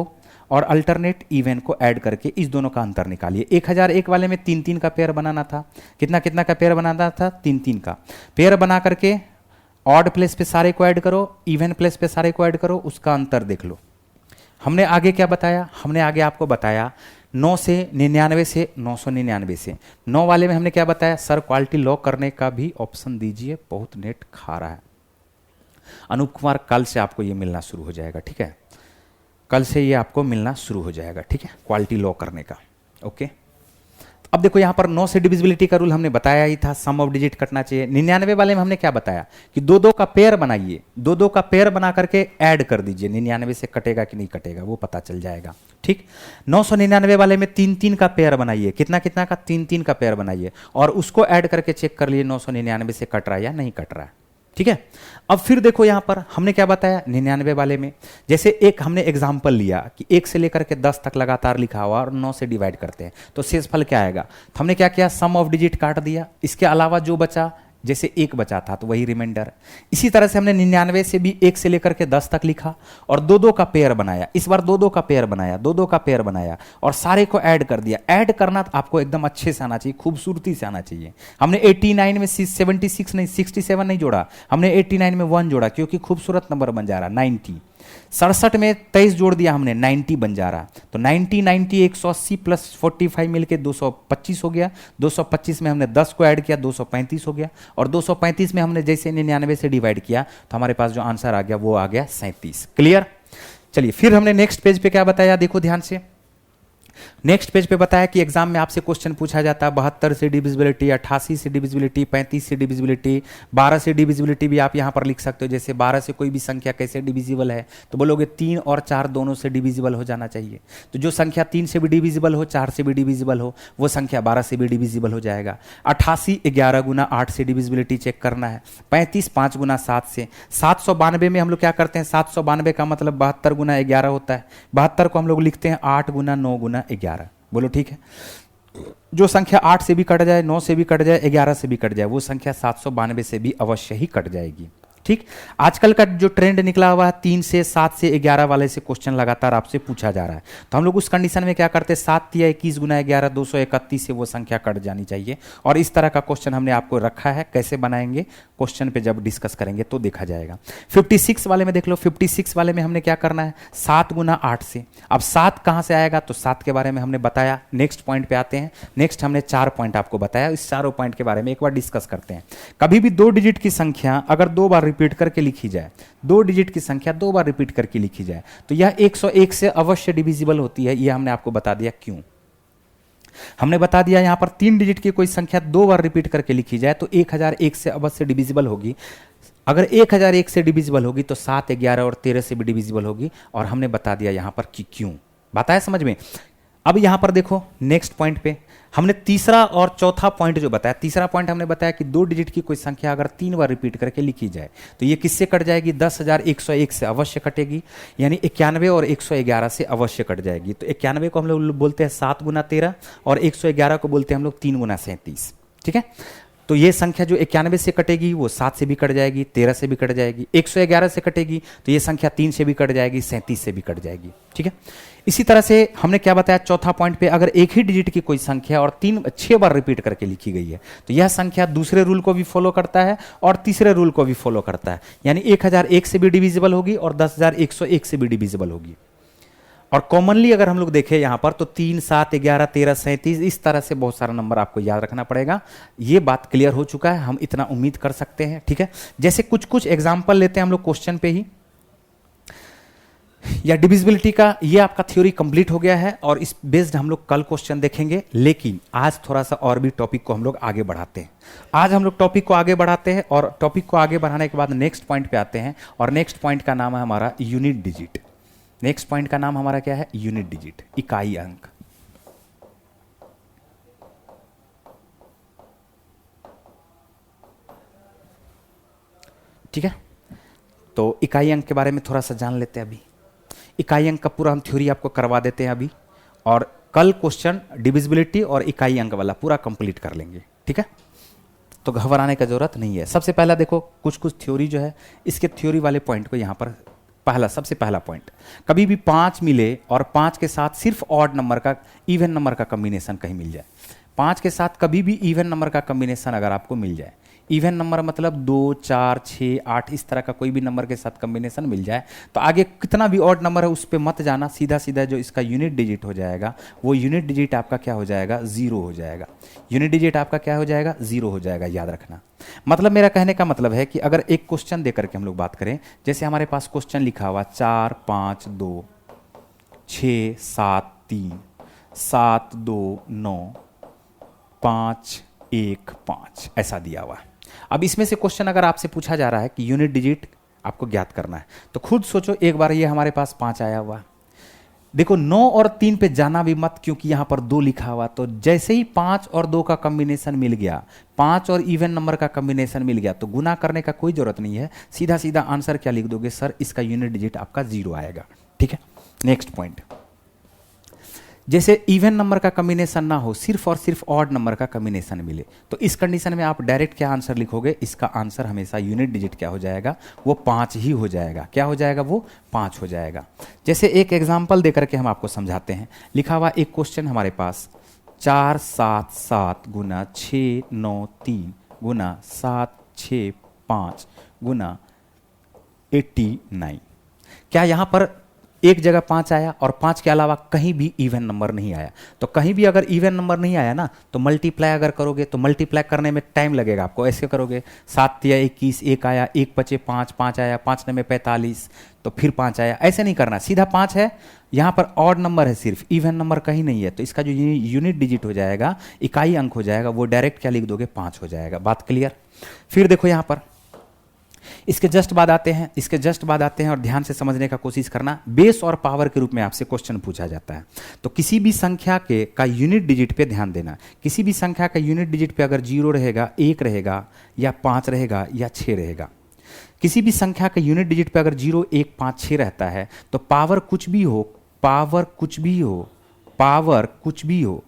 और अल्टरनेट इवन को ऐड करके इस दोनों का अंतर निकालिए। 1001 वाले में 3 3 का पेयर बनाना था। कितना कितना का पेयर बनाना था, 3 3 का पेयर बना करके ऑड प्लेस पे सारे को ऐड करो, इवन प्लेस पे सारे को ऐड करो, उसका अंतर देख लो। हमने आगे क्या बताया, हमने आगे आपको बताया 9 से 99 से 999 से। 9 वाले में हमने क्या बताया, सर क्वालिटी लॉक करने का भी ऑप्शन दीजिए, बहुत नेट खा रहा है। अनूप कुमार, कल से आपको ये मिलना शुरू हो जाएगा। ठीक है, कल से ये आपको मिलना शुरू हो जाएगा। ठीक है, क्वालिटी लॉक करने का। ओके, अब देखो यहां पर 9 से डिविजिबिलिटी का रूल हमने बताया ही था, सम ऑफ डिजिट कटना चाहिए। 99 वाले में हमने क्या बताया कि 2 2 का पेयर बनाइए, 2 2 का पेयर बना करके ऐड कर दीजिए, 99 से कटेगा कि नहीं कटेगा वो पता चल जाएगा। ठीक, 999 वाले में 3 3 का पेयर बनाइए, कितना कितना का, 3 3 का पेयर बनाइए और उसको ऐड करके चेक कर लिए 999 से कट रहा है या नहीं कट रहा है। ठीक है, अब फिर देखो यहां पर हमने क्या बताया 99 वाले में, जैसे एक हमने एग्जांपल लिया कि 1 से लेकर के 10 तक लगातार लिखा हुआ और 9 से डिवाइड करते हैं तो शेष फल क्या आएगा। तो हमने क्या किया, सम ऑफ डिजिट काट दिया, इसके अलावा जो बचा, जैसे 1 बचा था तो वही रिमाइंडर। इसी तरह से हमने 99 से भी 1 से लेकर के 10 तक लिखा और 2 2 का पेयर बनाया, इस बार 2 2 का पेयर बनाया, 2 2 का पेयर बनाया और सारे को ऐड कर दिया। ऐड करना आपको एकदम अच्छे से आना चाहिए, खूबसूरती से आना चाहिए। हमने 89 में 76 नहीं 67 नहीं जोड़ा, हमने 89 में 1 जोड़ा क्योंकि खूबसूरत नंबर बन जा रहा 90। 67 में 23 जोड़ दिया हमने, 90 बन जा रहा। तो 90 90 180 प्लस 45 मिलके 225 हो गया। 225 में हमने 10 को ऐड किया, 235 हो गया। और 235 में हमने जैसे 99 से डिवाइड किया तो हमारे पास जो आंसर आ गया वो आ गया 37। क्लियर। चलिए, फिर हमने नेक्स्ट पेज पे क्या बताया, देखो ध्यान से। नेक्स्ट पेज पे बताया कि एग्जाम में आपसे क्वेश्चन पूछा जाता है 72 से डिविजिबिलिटी, 88 से डिविजिबिलिटी, 35 से डिविजिबिलिटी, 12 से डिविजिबिलिटी भी आप यहां पर लिख सकते हो। जैसे 12 से कोई भी संख्या कैसे डिविजिबल है तो बोलोगे 3 और 4 दोनों से डिविजिबल हो जाना चाहिए। तो जो संख्या 3 से भी डिविजिबल हो, 4 से भी डिविजिबल हो, वो संख्या 12 से भी डिविजिबल हो जाएगा। 88 11 गुना 8 से डिविजिबिलिटी चेक करना है। 35 5 गुना 7 से। 792 में हम लोग क्या करते हैं, 792 का मतलब 72 गुना 11 होता है। 72 को हम लोग लिखते हैं 8 गुना 9 गुना 11। बोलो ठीक है। जो संख्या 8 से भी कट जाए, 9 से भी कट जाए, 11 से भी कट जाए, वो संख्या 792 से भी अवश्य ही कट जाएगी। ठीक, आजकल का जो ट्रेंड निकला हुआ है 3 से 7 से 11 वाले से क्वेश्चन लगातार आपसे पूछा जा रहा है, तो हम लोग उस कंडीशन में क्या करते हैं, 7 या 21 गुना 11 231 से वो संख्या कट जानी चाहिए। और इस तरह का क्वेश्चन हमने आपको रखा है, कैसे बनाएंगे क्वेश्चन पे जब डिस्कस करेंगे तो देखा जाएगा। 56 वाले में देख लो, 56 वाले में हमने क्या करना है, 7 गुना 8 से। अब 7 कहाँ से आएगा, तो 7 के बारे में हमने बताया। नेक्स्ट पॉइंट पे आते हैं। नेक्स्ट हमने 4 पॉइंट आपको बताया, इस चारों पॉइंट के बारे में एक बार डिस्कस करते हैं। कभी भी 2 डिजिट की संख्या अगर 2 बार रिपीट करके लिखी जाए, 2 डिजिट की संख्या 2 बार रिपीट करके लिखी जाए, तो यह 101 से अवश्य डिविजिबल होती है। यह हमने आपको बता दिया क्यों। हमने बता दिया यहां पर 3 डिजिट की कोई संख्या 2 बार रिपीट करके लिखी जाए तो 1001 से अवश्य डिविजिबल होगी। अगर 1001 से डिविजिबल होगी तो 7, 11 और 13 से भी डिविजिबल होगी। और हमने बता दिया यहां पर कि क्यों। बात आया समझ में। अब यहां पर देखो नेक्स्ट पॉइंट पे हमने तीसरा और चौथा पॉइंट जो बताया, तीसरा पॉइंट हमने बताया कि 2 डिजिट की कोई संख्या अगर 3 बार रिपीट करके लिखी जाए तो ये किससे कट जाएगी, 10,101 से अवश्य कटेगी, यानी 91 और 111 से अवश्य कट जाएगी। तो 91 को हम लोग बोलते हैं 7 गुना 13 और 111 को बोलते हैं हम लोग 3 गुना 37। ठीक है, तो ये संख्या जो 91 से कटेगी वो 7 से भी कट जाएगी, 13 से भी कट जाएगी। 111 से कटेगी तो ये संख्या 3 से भी कट जाएगी, 37 से भी कट जाएगी। ठीक है, इसी तरह से हमने क्या बताया चौथा पॉइंट पे, अगर एक ही डिजिट की कोई संख्या और 6 बार रिपीट करके लिखी गई है तो यह संख्या दूसरे रूल को भी फॉलो करता है और तीसरे रूल को भी फॉलो करता है, यानी 1001 से भी डिविजिबल होगी और 10,101 से भी डिविजिबल होगी। और कॉमनली अगर हम लोग देखें यहां पर तो 3, 7, 11, 13, 37 इस तरह से बहुत सारा नंबर आपको याद रखना पड़ेगा। ये बात क्लियर हो चुका है, हम इतना उम्मीद कर सकते हैं। ठीक है, जैसे कुछ कुछ एग्जांपल लेते हैं हम लोग क्वेश्चन पे ही, या डिविजिबिलिटी का ये आपका थ्योरी कंप्लीट हो गया है और इस बेस्ड हम लोग कल क्वेश्चन देखेंगे। लेकिन आज थोड़ा सा और भी टॉपिक को हम लोग आगे बढ़ाते हैं। आज हम लोग टॉपिक को आगे बढ़ाते हैं और टॉपिक को आगे बढ़ाने के बाद नेक्स्ट पॉइंट पे आते हैं और नेक्स्ट पॉइंट का नाम है हमारा यूनिट डिजिट। नेक्स्ट पॉइंट का नाम हमारा क्या है, यूनिट डिजिट, इकाई अंक। ठीक है, तो इकाई अंक के बारे में थोड़ा सा जान लेते हैं। अभी इकाई अंक का पूरा हम थ्योरी आपको करवा देते हैं अभी, और कल क्वेश्चन डिविजिबिलिटी और इकाई अंक वाला पूरा कंप्लीट कर लेंगे। ठीक है, तो घबराने का जरूरत नहीं है। सबसे पहला देखो कुछ कुछ थ्योरी जो है, इसके थ्योरी वाले पॉइंट को यहां पर सबसे पहला पॉइंट, कभी भी 5 मिले और 5 के साथ सिर्फ ऑड नंबर का, इवन नंबर का कॉम्बिनेशन कहीं मिल जाए। 5 के साथ कभी भी इवन नंबर का कॉम्बिनेशन अगर आपको मिल जाए, इवन नंबर मतलब 2, 4, 6, 8 इस तरह का कोई भी नंबर के साथ कॉम्बिनेशन मिल जाए तो आगे कितना भी ऑड नंबर है उस पर मत जाना, सीधा सीधा जो इसका यूनिट डिजिट हो जाएगा वो यूनिट डिजिट आपका क्या हो जाएगा, 0 हो जाएगा। यूनिट डिजिट आपका क्या हो जाएगा, 0 हो जाएगा, याद रखना। मतलब मेरा कहने का मतलब है कि अगर एक क्वेश्चन देकर के हम लोग बात करें, जैसे हमारे पास क्वेश्चन लिखा हुआ 4, 5, 2, 6, 7, 3, 7, 2, 9, 5, 1, 5 ऐसा दिया हुआ है। अब इसमें से क्वेश्चन अगर आपसे पूछा जा रहा है कि यूनिट डिजिट आपको ज्ञात करना है तो खुद सोचो, एक बार ये हमारे पास 5 आया हुआ, देखो 9 और 3 पे जाना भी मत क्योंकि यहां पर 2 लिखा हुआ। तो जैसे ही 5 और 2 का कॉम्बिनेशन मिल गया, 5 और इवन नंबर का कॉम्बिनेशन मिल गया तो गुना करने का कोई जरूरत नहीं है, सीधा सीधा आंसर क्या लिख दोगे, सर इसका यूनिट डिजिट आपका 0 आएगा। ठीक है, नेक्स्ट पॉइंट, जैसे इवन नंबर का कॉम्बिनेशन ना हो, सिर्फ और सिर्फ ऑड नंबर का कॉम्बिनेशन मिले, तो इस कंडीशन में आप डायरेक्ट क्या आंसर लिखोगे, इसका आंसर हमेशा यूनिट डिजिट क्या हो जाएगा, वो 5 ही हो जाएगा। क्या हो जाएगा, वो 5 हो जाएगा। जैसे एक एग्जांपल देकर के हम आपको समझाते हैं। लिखा हुआ एक क्वेश्चन हमारे पास 4, 7, 7 गुना 6, 9, 3 गुना 7, 6, 5 गुना 89। क्या यहां पर एक जगह 5 आया और 5 के अलावा कहीं भी इवन नंबर नहीं आया? तो कहीं भी अगर इवन नंबर नहीं आया ना तो मल्टीप्लाई अगर करोगे तो मल्टीप्लाई करने में टाइम लगेगा आपको। ऐसे करोगे 7 या 21, 1 आया, 1 बचे 5, 5 आया, 5 में 45, तो फिर 5 आया। ऐसे नहीं करना, सीधा 5 है, यहां पर ऑड नंबर है, सिर्फ इवन नंबर कहीं नहीं है, तो इसका जो यूनिट डिजिट हो जाएगा, इकाई अंक हो जाएगा, वो डायरेक्ट क्या लिख दोगे, 5 हो जाएगा। बात क्लियर? फिर देखो यहां पर इसके जस्ट बाद आते हैं और ध्यान से समझने का कोशिश करना। बेस और पावर के रूप में आपसे क्वेश्चन पूछा जाता है, तो किसी भी संख्या के का यूनिट डिजिट पे ध्यान देना। किसी भी संख्या का यूनिट डिजिट पे अगर 0 रहेगा, 1 रहेगा, या 5 रहेगा, या 6 रहेगा, किसी भी संख्या का यूनिट डिजिट पे अगर 0, 1, 5, 6 रहता है तो पावर कुछ भी हो पावर कुछ भी हो,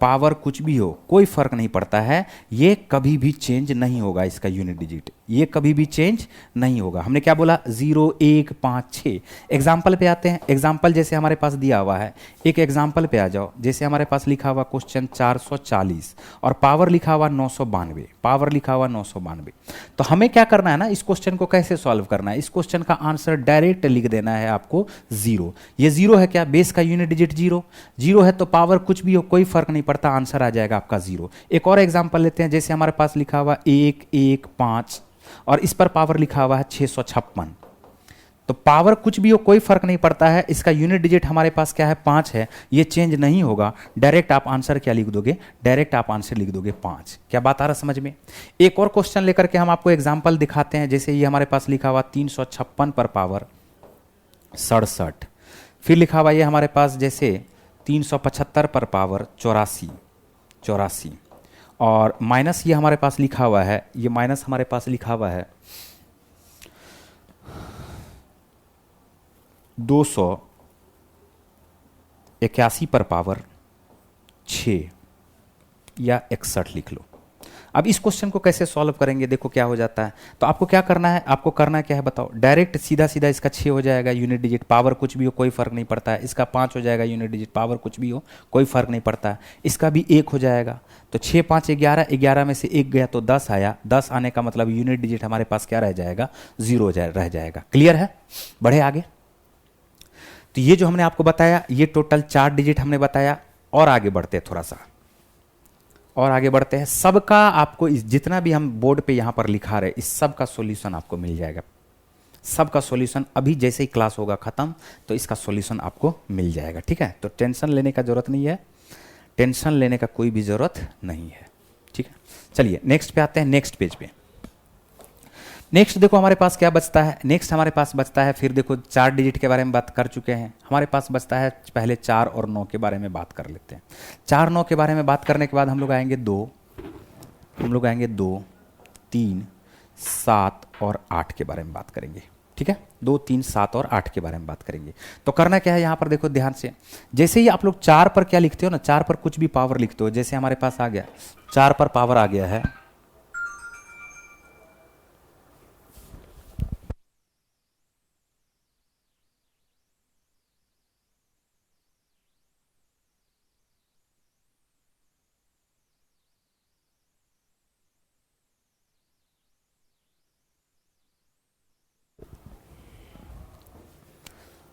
पावर कुछ भी हो, कोई फर्क नहीं पड़ता है, ये कभी भी चेंज नहीं होगा। इसका यूनिट डिजिट ये कभी भी चेंज नहीं होगा। हमने क्या बोला? 0 1 5 6। एग्जाम्पल पे आते हैं। एग्जाम्पल जैसे हमारे पास दिया हुआ है, एक एग्जाम्पल पे आ जाओ। जैसे हमारे पास लिखा हुआ क्वेश्चन 440 और पावर लिखा हुआ 992, पावर लिखा हुआ 992। तो हमें क्या करना है ना, इस क्वेश्चन को कैसे सॉल्व करना है? इस क्वेश्चन का आंसर डायरेक्ट लिख देना है आपको 0। ये 0 है क्या? बेस का यूनिट डिजिट 0 है, तो पावर कुछ भी हो कोई फर्क नहीं पड़ता, आंसर आ जाएगा आपका 0। एक और एग्जाम्पल लेते हैं। जैसे हमारे पास लिखा हुआ 1 1 5 और इस पर पावर लिखा हुआ है 656। तो पावर कुछ भी हो कोई फर्क नहीं पड़ता है, इसका यूनिट डिजिट हमारे पास क्या है? 5 है, ये चेंज नहीं होगा। डायरेक्ट आप आंसर क्या लिख दोगे? डायरेक्ट आप आंसर लिख दोगे 5। क्या बात आ रहा समझ में? एक और क्वेश्चन लेकर के हम आपको एग्जाम्पल दिखाते हैं। जैसे ये हमारे पास लिखा हुआ 356 पर पावर 67। फिर लिखा हुआ ये हमारे पास जैसे 375 पर पावर 84 और माइनस ये हमारे पास लिखा हुआ है, ये माइनस हमारे पास लिखा हुआ है 281 पर पावर 6 या 61 लिख लो। अब इस क्वेश्चन को कैसे सॉल्व करेंगे? देखो क्या हो जाता है। तो आपको क्या करना है? आपको करना क्या है बताओ? डायरेक्ट सीधा सीधा इसका 6 हो जाएगा यूनिट डिजिट, पावर कुछ भी हो कोई फर्क नहीं पड़ता है। इसका 5 हो जाएगा यूनिट डिजिट, पावर कुछ भी हो कोई फर्क नहीं पड़ता है। इसका भी 1 हो जाएगा। तो 6 5 11, 11 में से 1 गया तो 10 आया। 10 आने का मतलब यूनिट डिजिट हमारे पास क्या रह जाएगा? 0 रह जाएगा। क्लियर है? बढ़े आगे। तो ये जो हमने आपको बताया, ये टोटल 4 डिजिट हमने बताया। और आगे बढ़ते हैं, थोड़ा सा और आगे बढ़ते हैं। सबका आपको इस जितना भी हम बोर्ड पे यहां पर लिखा रहे, इस सब का सॉल्यूशन आपको मिल जाएगा। सबका सॉल्यूशन अभी जैसे ही क्लास होगा खत्म तो इसका सॉल्यूशन आपको मिल जाएगा। ठीक है? तो टेंशन लेने का जरूरत नहीं है, टेंशन लेने का कोई भी जरूरत नहीं है। ठीक है, चलिए नेक्स्ट पे आते हैं, नेक्स्ट पेज पे। नेक्स्ट देखो हमारे पास क्या बचता है। नेक्स्ट हमारे पास बचता है, फिर देखो 4 डिजिट के बारे में बात कर चुके हैं। हमारे पास बचता है पहले 4 और 9 के बारे में बात कर लेते हैं। 4 9 के बारे में बात करने के बाद हम लोग आएंगे 2, 3 7 और 8 के बारे में बात करेंगे। ठीक है, 2 3 7 और 8 के बारे में बात करेंगे। तो करना क्या है यहाँ पर देखो ध्यान से। जैसे ही आप लोग 4 पर क्या लिखते हो ना, 4 पर कुछ भी पावर लिखते हो। जैसे हमारे पास आ गया 4 पर पावर आ गया है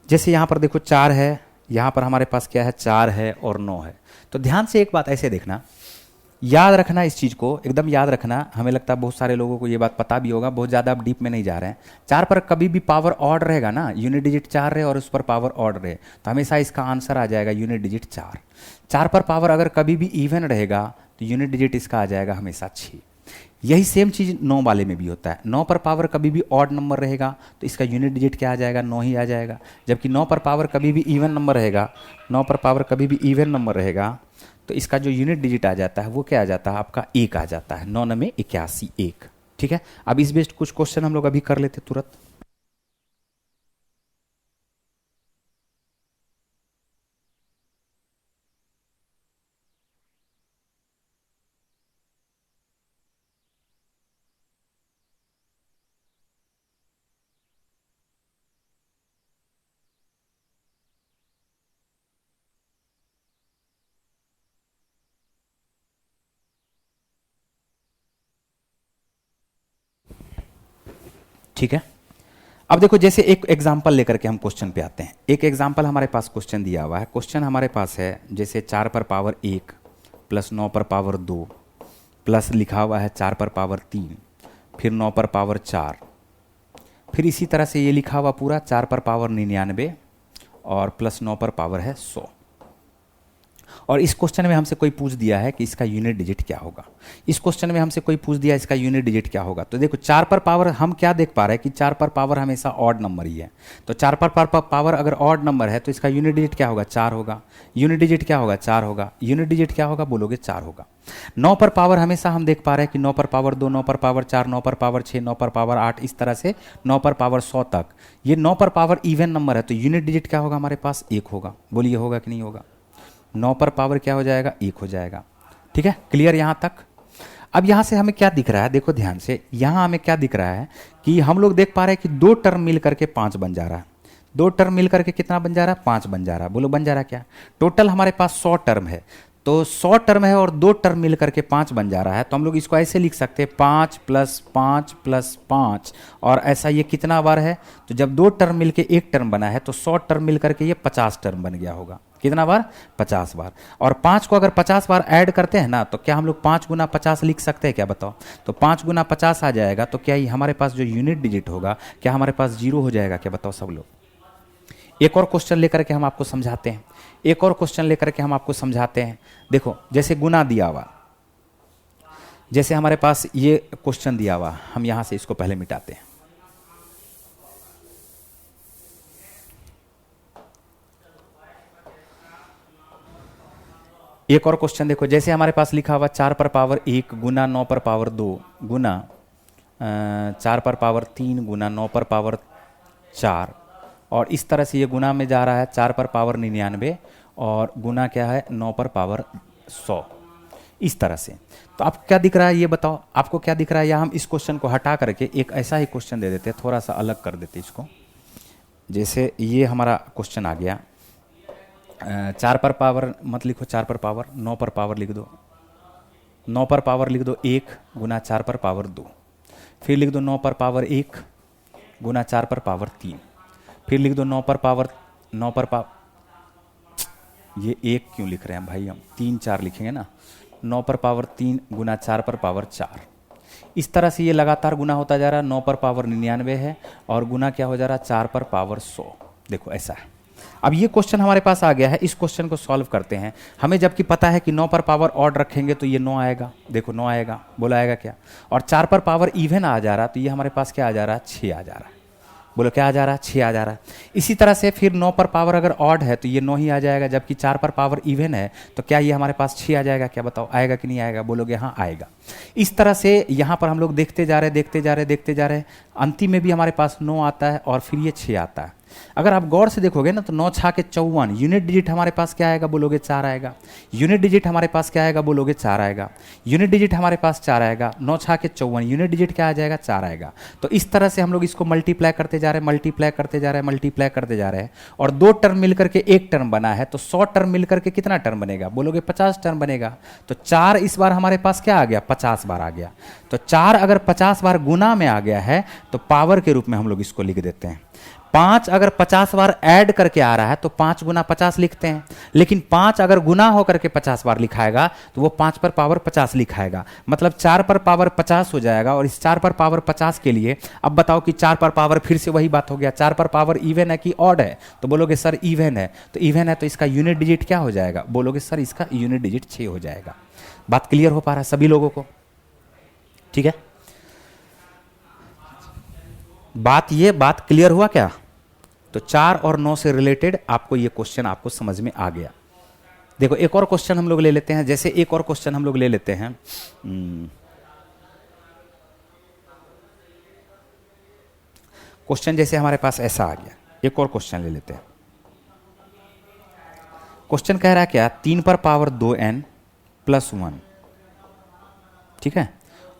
जैसे यहाँ पर देखो 4 है, यहाँ पर हमारे पास क्या है? 4 है और 9 है। तो ध्यान से एक बात ऐसे देखना, याद रखना इस चीज़ को, एकदम याद रखना। हमें लगता है बहुत सारे लोगों को ये बात पता भी होगा, बहुत ज़्यादा आप डीप में नहीं जा रहे हैं। 4 पर कभी भी पावर ऑड रहेगा ना, यूनिट डिजिट 4 रहे और उस पर पावर ऑड रहे, तो हमेशा इसका आंसर आ जाएगा यूनिट डिजिट 4। 4 पर पावर अगर कभी भी इवन रहेगा तो यूनिट डिजिट इसका आ जाएगा हमेशा 6। यही सेम चीज़ 9 वाले में भी होता है। 9 पर पावर कभी भी ऑड नंबर रहेगा तो इसका यूनिट डिजिट क्या आ जाएगा? 9 ही आ जाएगा। जबकि 9 पर पावर कभी भी इवन नंबर रहेगा, 9 पर पावर कभी भी इवन नंबर रहेगा तो इसका जो यूनिट डिजिट आ जाता है वो क्या आ जाता है? आपका 1 आ जाता है। 9 में 81 1। ठीक है, अब इस बेस्ड कुछ क्वेश्चन हम लोग अभी कर लेते तुरंत। ठीक है, अब देखो जैसे एक एग्जाम्पल लेकर के हम क्वेश्चन पे आते हैं। एक एग्जाम्पल हमारे पास क्वेश्चन दिया हुआ है। क्वेश्चन हमारे पास है जैसे 4 पर पावर 1 प्लस 9 पर पावर 2 प्लस लिखा हुआ है 4 पर पावर 3 फिर 9 पर पावर 4, फिर इसी तरह से ये लिखा हुआ पूरा 4 पर पावर 99 और प्लस 9 पर पावर है 100। और इस क्वेश्चन में हमसे कोई पूछ दिया है कि इसका यूनिट डिजिट क्या होगा। इस क्वेश्चन में हमसे कोई पूछ दिया इसका यूनिट डिजिट क्या होगा। तो देखो 4 पर पावर हम क्या देख पा रहे हैं कि 4 पर पावर हमेशा ऑड नंबर ही है। तो 4 पर पावर अगर ऑड नंबर है तो इसका यूनिट डिजिट क्या होगा, 4 होगा। यूनिट डिजिट क्या होगा, 4 होगा। यूनिट डिजिट क्या होगा बोलोगे, 4 होगा। 9 पर पावर हमेशा हम देख पा रहे हैं कि 9 पर पावर 2, 9 पर पावर 4, 9 पर पावर 6, 9 पर पावर 8, इस तरह से 9 पर पावर 100 तक। ये 9 पर पावर इवन नंबर है तो यूनिट डिजिट क्या होगा हमारे पास, 1 होगा। बोलिए होगा कि नहीं होगा। 9 पर पावर क्या हो जाएगा, 1 हो जाएगा। ठीक है, क्लियर यहाँ तक। अब यहाँ से हमें क्या दिख रहा है, देखो ध्यान से, यहाँ हमें क्या दिख रहा है कि हम लोग देख पा रहे हैं कि 2 टर्म मिल करके 5 बन जा रहा है। 2 टर्म मिल करके कितना बन जा रहा है, 5 बन जा रहा है। बोलो बन जा रहा है क्या। टोटल हमारे पास 100 टर्म है, तो 100 टर्म है और 2 टर्म मिल करके 5 बन जा रहा है। तो हम लोग इसको ऐसे लिख सकते हैं 5 + 5 + 5, और ऐसा ये कितना बार है, तो जब 2 टर्म मिल के 1 टर्म बना है तो 100 टर्म मिल करके ये 50 टर्म बन गया होगा। कितना बार, 50 बार। और 5 को अगर 50 बार ऐड करते हैं ना तो क्या हम लोग 5 × 50 लिख सकते हैं क्या, बताओ। तो 5 × 50 आ जाएगा, तो क्या ये हमारे पास जो यूनिट डिजिट होगा क्या हमारे पास 0 हो जाएगा क्या, बताओ सब लोग। एक और क्वेश्चन लेकर के हम आपको समझाते हैं, एक और क्वेश्चन लेकर के हम आपको समझाते हैं। देखो जैसे गुना दिया हुआ, जैसे हमारे पास ये क्वेश्चन दिया हुआ, हम यहां से इसको पहले मिटाते हैं। एक और क्वेश्चन देखो, जैसे हमारे पास लिखा हुआ 4 पर पावर 1 गुना 9 पर पावर 2 गुना 4 पर पावर 3 गुना 9 पर पावर 4, और इस तरह से ये गुना में जा रहा है 4 पर पावर 99 और गुना क्या है 9 पर पावर 100, इस तरह से। तो आपको क्या दिख रहा है ये बताओ, आपको क्या दिख रहा है। या हम इस क्वेश्चन को हटा करके एक ऐसा ही क्वेश्चन दे देते हैं, थोड़ा सा अलग कर देते इसको। जैसे ये हमारा क्वेश्चन आ गया, 4 पर पावर मत लिखो, 4 पर पावर 9 पर पावर लिख दो, 9 पर पावर लिख दो 1 गुना 4 पर पावर 2, फिर लिख दो 9 पर पावर 1 गुना 4 पर पावर 3, फिर लिख दो 9 पर पावर ये 1 क्यों लिख रहे हैं भाई, हम 3 4 लिखेंगे ना। 9 पर पावर 3 गुना 4 पर पावर 4, इस तरह से ये लगातार गुना होता जा रहा है। 9 पर पावर 99 है और गुना क्या हो जा रहा है 4 पर पावर 100। देखो ऐसा है। अब ये क्वेश्चन हमारे पास आ गया है, इस क्वेश्चन को सॉल्व करते हैं। हमें जबकि पता है कि 9 पर पावर ऑड रखेंगे तो ये 9 आएगा, देखो 9 आएगा, बोला आएगा क्या। और 4 पर पावर इवन आ जा रहा तो ये हमारे पास क्या आ जा रहा है, 6 आ जा रहा है। बोलो क्या आ जा रहा है, 6 आ जा रहा है। इसी तरह से फिर 9 पर पावर अगर ऑड है तो ये 9 ही आ जाएगा, जबकि 4 पर पावर इवन है तो क्या ये हमारे पास 6 आ जाएगा क्या, बताओ आएगा कि नहीं आएगा। बोलोगे हाँ आएगा। इस तरह से यहाँ पर हम लोग देखते जा रहे देखते जा रहे देखते जा रहे, अंतिम में भी हमारे पास 9 आता है और फिर ये 6 आता है। अगर आप गौर से देखोगे ना तो 9 6 के 54, यूनिट डिजिट हमारे पास क्या आएगा, बोलोगे 4 आएगा। यूनिट डिजिट हमारे पास क्या आएगा, बोलोगे 4 आएगा। यूनिट डिजिट हमारे पास 4 आएगा। 9 6 के 54, यूनिट डिजिट क्या आ जाएगा, 4 आएगा। तो इस तरह से हम लोग इसको मल्टीप्लाई करते जा रहे हैं, मल्टीप्लाई करते जा रहे हैं, मल्टीप्लाई करते जा रहे हैं, और 2 टर्म मिलकर के 1 टर्म बना है। तो 100 टर्म मिलकर के कितना टर्म बनेगा, बोलोगे 50 टर्म बनेगा। तो 4 इस बार हमारे पास क्या आ गया, 50 बार आ गया। तो 4 अगर 50 बार गुना में आ गया है तो पावर के रूप में हम लोग इसको लिख देते हैं। 5 अगर 50 बार ऐड करके आ रहा है तो 5 गुना 50 लिखते हैं, लेकिन 5 अगर गुना होकर के 50 बार लिखाएगा तो वो 5 पर पावर 50 लिखाएगा, मतलब 4 पर पावर 50 हो जाएगा। और इस 4 पर पावर 50 के लिए अब बताओ कि 4 पर पावर, फिर से वही बात हो गया, 4 पर पावर इवन है कि ऑड है, तो बोलोगे सर इवन है। तो इवन है तो इसका यूनिट डिजिट क्या हो जाएगा, बोलोगे सर इसका यूनिट डिजिट 6 हो जाएगा। बात क्लियर हो पा रहा है सभी लोगों को, ठीक है। बात क्लियर हुआ क्या। तो 4 और 9 से रिलेटेड आपको ये क्वेश्चन आपको समझ में आ गया। देखो एक और क्वेश्चन हम लोग ले लेते हैं, जैसे एक और क्वेश्चन हम लोग ले लेते हैं। क्वेश्चन जैसे हमारे पास ऐसा आ गया, एक और क्वेश्चन ले लेते हैं। क्वेश्चन कह रहा है क्या, 3 पर पावर 2n + 1, ठीक है।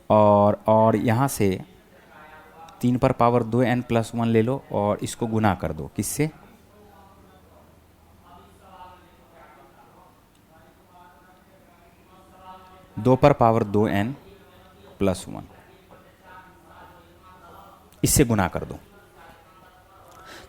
और यहां से 3 पर पावर 2n + 1 ले लो और इसको गुना कर दो, किससे, 2 पर पावर 2n + 1, इससे गुना कर दो।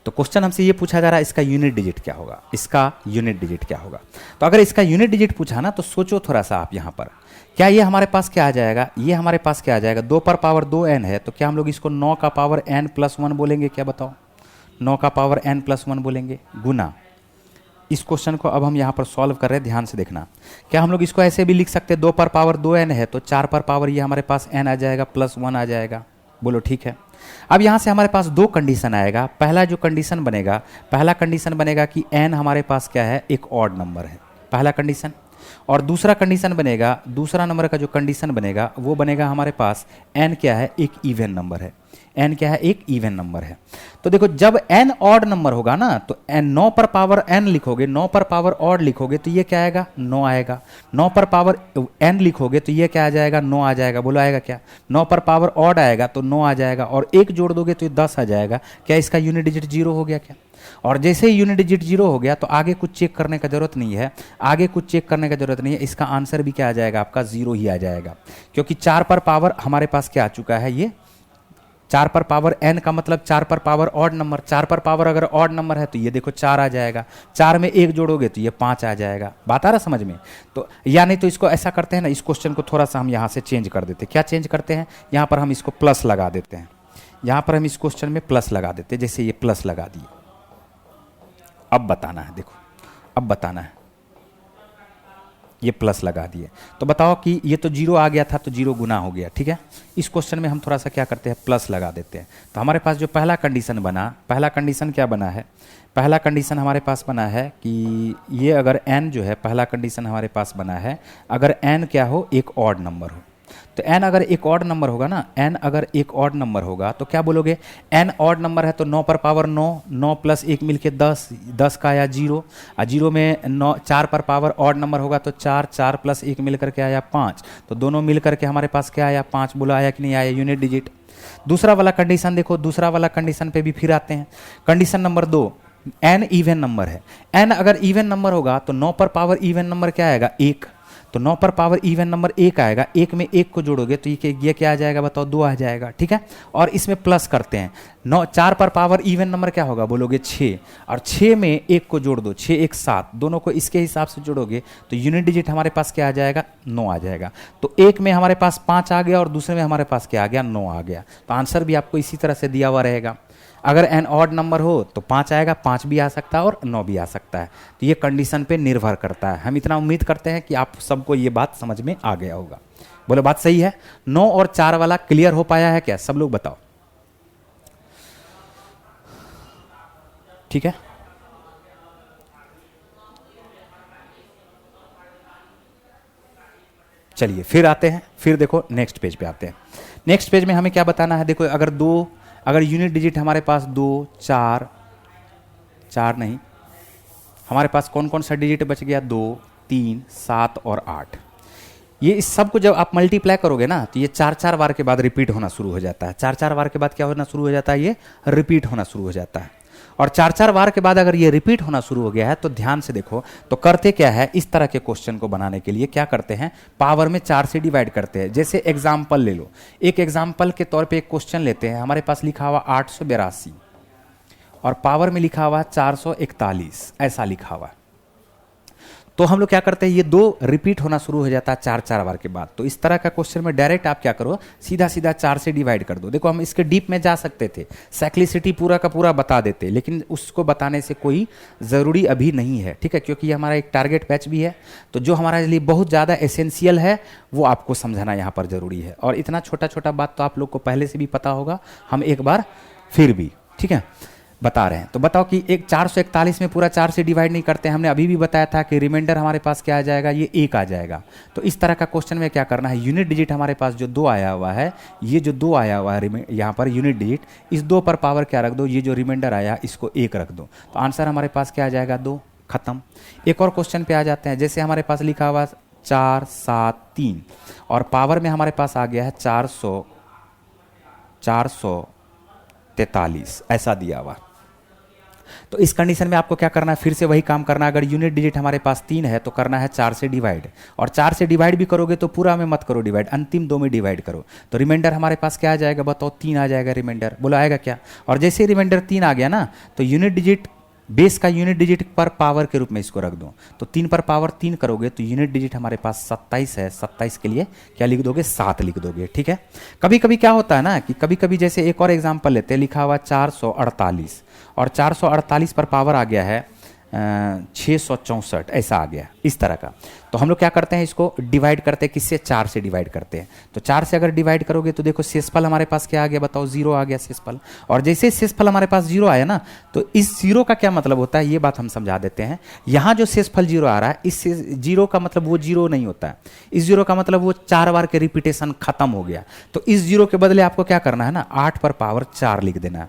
तो क्वेश्चन हमसे ये पूछा जा रहा है इसका यूनिट डिजिट क्या होगा, इसका यूनिट डिजिट क्या होगा। तो अगर इसका यूनिट डिजिट पूछा ना तो सोचो थोड़ा सा आप यहां पर, क्या ये हमारे पास क्या आ जाएगा, ये हमारे पास क्या आ जाएगा, 2 पर पावर 2n है तो क्या हम लोग इसको 9 का पावर n + 1 बोलेंगे क्या, बताओ 9 का पावर n + 1 बोलेंगे, गुना इस क्वेश्चन को अब हम यहाँ पर सॉल्व कर रहे हैं, ध्यान से देखना। क्या हम लोग इसको ऐसे भी लिख सकते हैं, 2 पर पावर 2n है तो 4 पर पावर ये हमारे पास n आ जाएगा प्लस 1 आ जाएगा। बोलो ठीक है। अब यहाँ से हमारे पास 2 कंडीशन आएगा। पहला जो कंडीशन बनेगा, पहला कंडीशन बनेगा कि n हमारे पास क्या है, एक ऑड नंबर है, पहला कंडीशन। और दूसरा कंडीशन बनेगा, दूसरा नंबर का जो कंडीशन बनेगा वो बनेगा हमारे पास n क्या है, एक इवन नंबर है। n क्या है, एक इवन नंबर है। तो देखो जब n ऑड नंबर होगा ना तो n 9 पर पावर n लिखोगे, 9 पर पावर ऑड लिखोगे तो ये क्या आएगा, 9 आएगा। 9 पर पावर n लिखोगे तो ये क्या आ जाएगा, 9 आ जाएगा। बोलो आएगा क्या, 9 पर पावर ऑड आएगा तो 9 आ जाएगा, और 1 जोड़ दोगे तो ये 10 आ जाएगा। क्या इसका यूनिट डिजिट 0 हो गया क्या? और जैसे ही यूनिट डिजिट 0 हो गया तो आगे कुछ चेक करने का जरूरत नहीं है, आगे कुछ चेक करने का जरूरत नहीं है। इसका आंसर भी क्या आ जाएगा, आपका 0 ही आ जाएगा, क्योंकि 4 पर पावर हमारे पास क्या आ चुका है, ये 4 पर पावर n का मतलब 4 पर पावर ऑड नंबर। 4 पर पावर अगर ऑड नंबर है तो ये देखो 4 आ जाएगा, 4 में 1 जोड़ोगे तो ये 5 आ जाएगा। बात आ रहा समझ में? तो या नहीं तो इसको ऐसा करते हैं ना, इस क्वेश्चन को थोड़ा सा हम यहाँ से चेंज कर देते हैं। क्या चेंज करते हैं, यहाँ पर हम इसको प्लस लगा देते हैं, यहाँ पर हम इस क्वेश्चन में प्लस लगा देते हैं। जैसे ये प्लस लगा दिए, अब बताना है, देखो अब बताना है, ये प्लस लगा दिए तो बताओ कि ये तो 0 आ गया था तो 0 गुना हो गया, ठीक है। इस क्वेश्चन में हम थोड़ा सा क्या करते हैं, प्लस लगा देते हैं। तो हमारे पास जो पहला कंडीशन बना, पहला कंडीशन क्या बना है, पहला कंडीशन हमारे पास बना है कि ये अगर n जो है, पहला कंडीशन हमारे पास बना है अगर n क्या हो, एक ऑड नंबर हो। तो n अगर एक ऑड नंबर होगा ना, n अगर एक ऑड नंबर होगा तो क्या बोलोगे, n ऑड नंबर है तो 9 पर पावर 9, 9 प्लस 1 मिलके 10, 10 का आया 0, और 0 में 9, 4 पर पावर ऑड नंबर होगा तो 4, 4 प्लस 1 मिलकर के आया 5, तो दोनों मिलकर के हमारे पास क्या आया, 5। बोला आया कि नहीं आया, यूनिट डिजिट। दूसरा वाला कंडीशन देखो, दूसरा वाला कंडीशन पे भी फिर आते हैं। Condition number 2, n even number है। n अगर इवन नंबर होगा तो 9 पर पावर इवन नंबर क्या आएगा, 1, तो 9 पर पावर इवन नंबर 1 आएगा। 1 में 1 को जोड़ोगे तो ये क्या आ जाएगा, बताओ 2 आ जाएगा, ठीक है। और इसमें प्लस करते हैं, 9, 4 पर पावर इवन नंबर क्या होगा, बोलोगे 6, और 6 में 1 को जोड़ दो, 6 1 7, दोनों को इसके हिसाब से जोड़ोगे तो यूनिट डिजिट हमारे पास क्या आ जाएगा, 9 आ जाएगा। तो एक में हमारे पास 5 आ गया और दूसरे में हमारे पास क्या आ गया, 9 आ गया। तो आंसर भी आपको इसी तरह से दिया हुआ रहेगा। अगर n ऑड नंबर हो तो 5 आएगा, 5 भी आ सकता है और 9 भी आ सकता है। तो ये कंडीशन पे निर्भर करता है। हम इतना उम्मीद करते हैं कि आप सबको ये बात समझ में आ गया होगा। बोलो बात सही है? 9 और 4 वाला क्लियर हो पाया है क्या, सब लोग बताओ, ठीक है। चलिए फिर आते हैं, फिर देखो नेक्स्ट पेज पे आते हैं। नेक्स्ट पेज में हमें क्या बताना है, देखो अगर यूनिट डिजिट हमारे पास 2, 4, 4 नहीं, हमारे पास कौन कौन सा डिजिट बच गया, 2, 3, 7 और 8। ये इस सब को जब आप मल्टीप्लाई करोगे ना तो ये 4-4 बार के बाद रिपीट होना शुरू हो जाता है। 4-4 बार के बाद क्या होना शुरू हो जाता है, ये रिपीट होना शुरू हो जाता है। और 4-4 बार के बाद अगर ये रिपीट होना शुरू हो गया है तो ध्यान से देखो, तो करते क्या है, इस तरह के क्वेश्चन को बनाने के लिए क्या करते हैं, पावर में 4 से डिवाइड करते हैं। जैसे एग्जाम्पल ले लो, एक एग्जाम्पल के तौर पे एक क्वेश्चन लेते हैं। हमारे पास लिखा हुआ 882 और पावर में लिखा हुआ 441, ऐसा लिखा हुआ। तो हम लोग क्या करते हैं, ये 2 रिपीट होना शुरू हो जाता है 4-4 बार के बाद। तो इस तरह का क्वेश्चन में डायरेक्ट आप क्या करो, सीधा सीधा 4 से डिवाइड कर दो। देखो हम इसके डीप में जा सकते थे, साइक्लिसिटी पूरा का पूरा बता देते, लेकिन उसको बताने से कोई ज़रूरी अभी नहीं है, ठीक है, क्योंकि ये हमारा एक टारगेट बैच भी है। तो जो हमारे लिए बहुत ज़्यादा एसेंशियल है वो आपको समझाना यहाँ पर ज़रूरी है। और इतना छोटा छोटा बात तो आप लोग को पहले से भी पता होगा, हम एक बार फिर भी, ठीक है, बता रहे हैं। तो बताओ कि एक 441 में पूरा 4 से डिवाइड नहीं करते। हमने अभी भी बताया था कि रिमाइंडर हमारे पास क्या आ जाएगा, ये 1 आ जाएगा। तो इस तरह का क्वेश्चन में क्या करना है, यूनिट डिजिट हमारे पास जो 2 आया हुआ है, ये जो 2 आया हुआ है यहाँ पर यूनिट डिजिट, इस 2 पर पावर क्या रख दो, ये जो रिमाइंडर आया इसको 1 रख दो। तो आंसर हमारे पास क्या आ जाएगा, 2, खत्म। एक और क्वेश्चन पे आ जाते हैं। जैसे हमारे पास लिखा हुआ 4, 7, 3 और पावर में हमारे पास आ गया है 443, ऐसा दिया हुआ। तो इस कंडीशन में आपको क्या करना है, फिर से वही काम करना है। अगर यूनिट डिजिट हमारे पास 3 है तो करना है 4 से डिवाइड, और 4 से डिवाइड भी करोगे तो पूरा में मत करो डिवाइड, अंतिम 2 में डिवाइड करो। तो रिमाइंडर हमारे पास क्या आ जाएगा, बताओ, 3 आ जाएगा रिमाइंडर। बोला आएगा क्या? और जैसे रिमाइंडर 3 आ गया ना तो यूनिट डिजिट, बेस का यूनिट डिजिट पर पावर के रूप में इसको रख दो। तो 3 पर पावर 3 करोगे तो यूनिट डिजिट हमारे पास 27 है। 27 के लिए क्या लिख दोगे, 7 लिख दोगे, ठीक है। कभी कभी क्या होता है ना कि कभी कभी जैसे एक और एग्जांपल लेते हैं, लिखा हुआ 448 और 448 पर पावर आ गया है 664 ऐसा आ गया इस तरह का। तो हम लोग क्या करते हैं, इसको डिवाइड करते हैं किससे, 4 से डिवाइड करते हैं। तो 4 से अगर डिवाइड करोगे तो देखो शेषफल हमारे पास क्या आ गया, बताओ 0 आ गया शेषफल। और जैसे शेषफल हमारे पास 0 आया ना, तो इस 0 का क्या मतलब होता है ये बात हम समझा देते हैं। यहाँ जो शेषफल 0 आ रहा है, इस 0 का मतलब वो 0 नहीं होता है, इस 0 का मतलब वो 4 बार के रिपीटेशन खत्म हो गया। तो इस 0 के बदले आपको क्या करना है ना, 8 पर पावर 4 लिख देना है।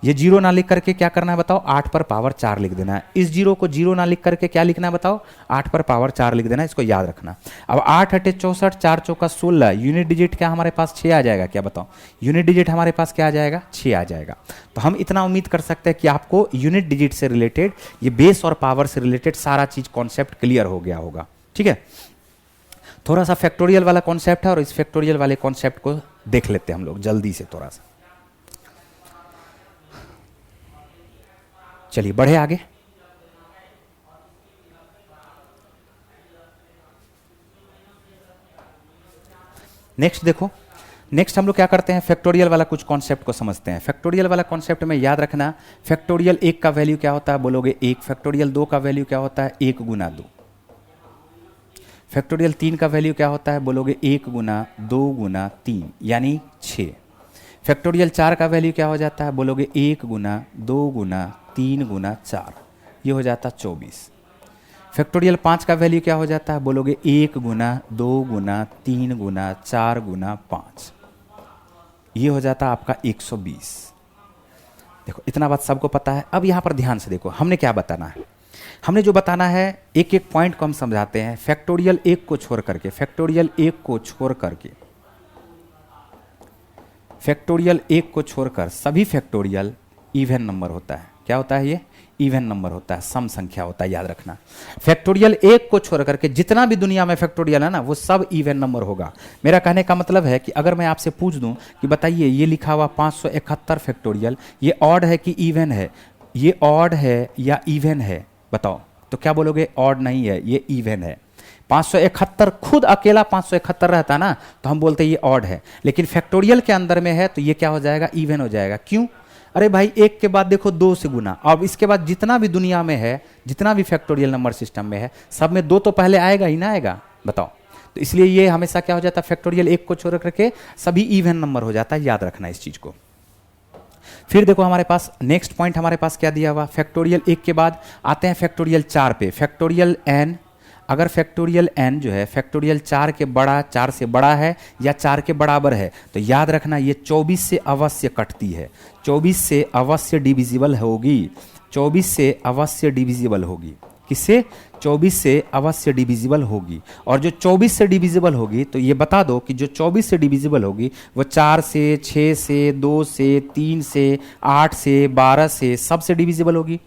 ये 0 ना लिख करके क्या करना है बताओ, 8 पर पावर 4 लिख देना है। इस 0 को 0 ना लिख करके क्या लिखना है बताओ, 8 पर पावर 4 लिख देना है, इसको याद रखना। अब 8 × 64, 4 चौका 16, यूनिट डिजिट क्या हमारे पास 6 आ जाएगा, क्या बताओ, यूनिट डिजिट हमारे पास क्या आ जाएगा, 6 आ जाएगा। तो हम इतना उम्मीद कर सकते हैं कि आपको यूनिट डिजिट से रिलेटेड, ये बेस और पावर से रिलेटेड सारा चीज कॉन्सेप्ट क्लियर हो गया होगा। ठीक है, थोड़ा सा फैक्टोरियल वाला कॉन्सेप्ट है और इस फैक्टोरियल वाले कॉन्सेप्ट को देख लेते हैं हम लोग जल्दी से थोड़ा सा। चलिए बढ़े आगे। नेक्स्ट देखो, नेक्स्ट हम लोग क्या करते हैं, फैक्टोरियल वाला कुछ कॉन्सेप्ट को समझते हैं। फैक्टोरियल वाला कॉन्सेप्ट में याद रखना, फैक्टोरियल 1 का वैल्यू क्या होता है, बोलोगे 1। फैक्टोरियल 2 का वैल्यू क्या होता है, 1 × 2। फैक्टोरियल 3 का वैल्यू क्या होता है, बोलोगे 1 × 2 × 3 यानी 6। फैक्टोरियल 4 का वैल्यू क्या हो जाता है, बोलोगे 1 × 2 × 3 × 4, ये हो जाता 24। फैक्टोरियल 5 का वैल्यू क्या हो जाता है, बोलोगे 1 × 2 × 3 × 4 × 5, ये हो जाता आपका 120। देखो इतना बात सबको पता है। अब यहां पर ध्यान से देखो, हमने क्या बताना है, हमने जो बताना है एक एक पॉइंट को हम समझाते हैं। फैक्टोरियल 1 को छोड़ करके, फैक्टोरियल 1 को छोड़ करके, फैक्टोरियल 1 को छोड़कर सभी फैक्टोरियल इवन नंबर होता है। क्या होता है, ये इवन नंबर होता है, सम संख्या होता है, याद रखना। फैक्टोरियल 1 को छोड़ करके जितना भी दुनिया में फैक्टोरियल है ना, वो सब इवन नंबर होगा। मेरा कहने का मतलब है कि अगर मैं आपसे पूछ दूं कि बताइए ये लिखा हुआ 571 फैक्टोरियल, ये ऑड है कि इवन है, ये ऑड है या इवन है, बताओ। तो क्या बोलोगे, ऑड नहीं है, ये इवन है। 571 खुद अकेला 571 रहता ना, तो हम बोलते ये ऑड है, लेकिन फैक्टोरियल के अंदर में है तो ये क्या हो जाएगा, इवन हो जाएगा। क्यों, अरे भाई 1 के बाद देखो 2 से गुना, अब इसके बाद जितना भी दुनिया में है, जितना भी फैक्टोरियल नंबर सिस्टम में है, सब में 2 तो पहले आएगा ही ना, आएगा, बताओ। तो इसलिए ये हमेशा क्या हो जाता है, फैक्टोरियल 1 को छोड़ करके सभी इवन नंबर हो जाता है, याद रखना इस चीज को। फिर देखो हमारे पास नेक्स्ट पॉइंट हमारे पास क्या दिया हुआ, फैक्टोरियल 1 के बाद आते हैं फैक्टोरियल 4 पे, फैक्टोरियल n। अगर फैक्टोरियल n जो है फैक्टोरियल 4 के बड़ा, 4 से बड़ा है या 4 के बराबर है, तो याद रखना ये 24 से अवश्य कटती है, 24 से अवश्य डिविजिबल होगी, 24 से अवश्य डिविजिबल होगी। किससे, 24 से अवश्य डिविजिबल होगी। और जो 24 से डिविजिबल होगी, तो ये बता दो कि जो 24 से डिविजिबल होगी वो 4 से, 6 से, 2 से, 3 से, 8 से, 12 से, सब से डिविजिबल होगी।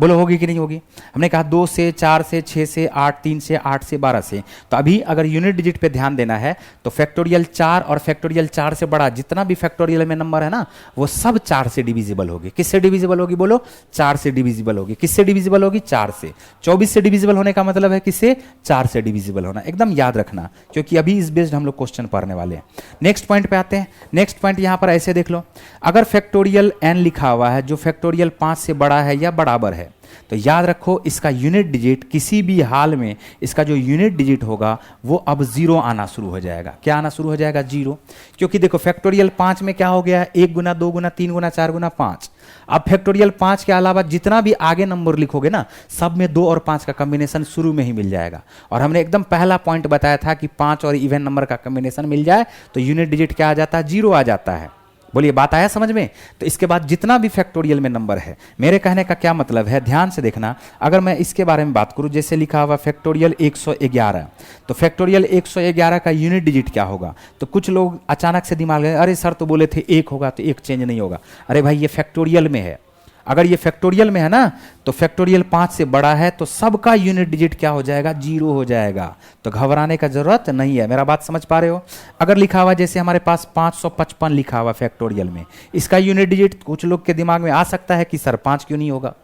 बोलो होगी कि नहीं होगी। हमने कहा 2 से, 4 से, 6 से, 8, 3 से, 8 से, 12 से। तो अभी अगर यूनिट डिजिट पे ध्यान देना है तो फैक्टोरियल 4 और फैक्टोरियल 4 से बड़ा जितना भी फैक्टोरियल में नंबर है ना, वो सब 4 से डिविजिबल होगी। किससे डिविजिबल होगी, बोलो 4 से डिविजिबल होगी। किससे डिविजिबल होगी, 4 से। 24 से डिविजिबल होने का मतलब है किससे, 4 से डिविजिबल होना, एकदम याद रखना, क्योंकि अभी इस बेस्ड हम लोग क्वेश्चन पढ़ने वाले हैं। नेक्स्ट पॉइंट पे आते हैं। नेक्स्ट पॉइंट यहां पर ऐसे देख लो, अगर फैक्टोरियल n लिखा हुआ है जो फैक्टोरियल 5 से बड़ा है या बराबर है, तो याद रखो इसका यूनिट डिजिट किसी भी हाल में, इसका जो यूनिट डिजिट होगा वो अब 0 आना शुरू हो जाएगा। क्या आना शुरू हो जाएगा, 0। क्योंकि देखो फैक्टोरियल 5 में क्या हो गया है, 1 गुना, 2 गुना, 3 गुना, 4 गुना 5। अब फैक्टोरियल 5 के अलावा जितना भी आगे नंबर लिखोगे ना, सब में 2 और 5 का कॉम्बिनेशन शुरू में ही मिल जाएगा। और हमने एकदम पहला पॉइंट बताया था कि 5 और इवन नंबर का कॉम्बिनेशन मिल जाए तो यूनिट डिजिट क्या आ जाता है, 0 आ जाता है। बोलिए बात आया समझ में। तो इसके बाद जितना भी फैक्टोरियल में नंबर है, मेरे कहने का क्या मतलब है, ध्यान से देखना। अगर मैं इसके बारे में बात करूं, जैसे लिखा हुआ फैक्टोरियल 111, तो फैक्टोरियल 111 का यूनिट डिजिट क्या होगा। तो कुछ लोग अचानक से दिमाग में, अरे सर तो बोले थे 1 होगा, तो 1 चेंज नहीं होगा। अरे भाई ये फैक्टोरियल में है, अगर ये फैक्टोरियल में है ना, तो फैक्टोरियल 5 से बड़ा है तो सबका यूनिट डिजिट क्या हो जाएगा, 0 हो जाएगा। तो घबराने का जरूरत नहीं है। मेरा बात समझ पा रहे हो। अगर लिखा हुआ जैसे हमारे पास 555 लिखा हुआ फैक्टोरियल में, इसका यूनिट डिजिट कुछ लोग के दिमाग में आ सकता है कि सर 5 क्यों नहीं होगा।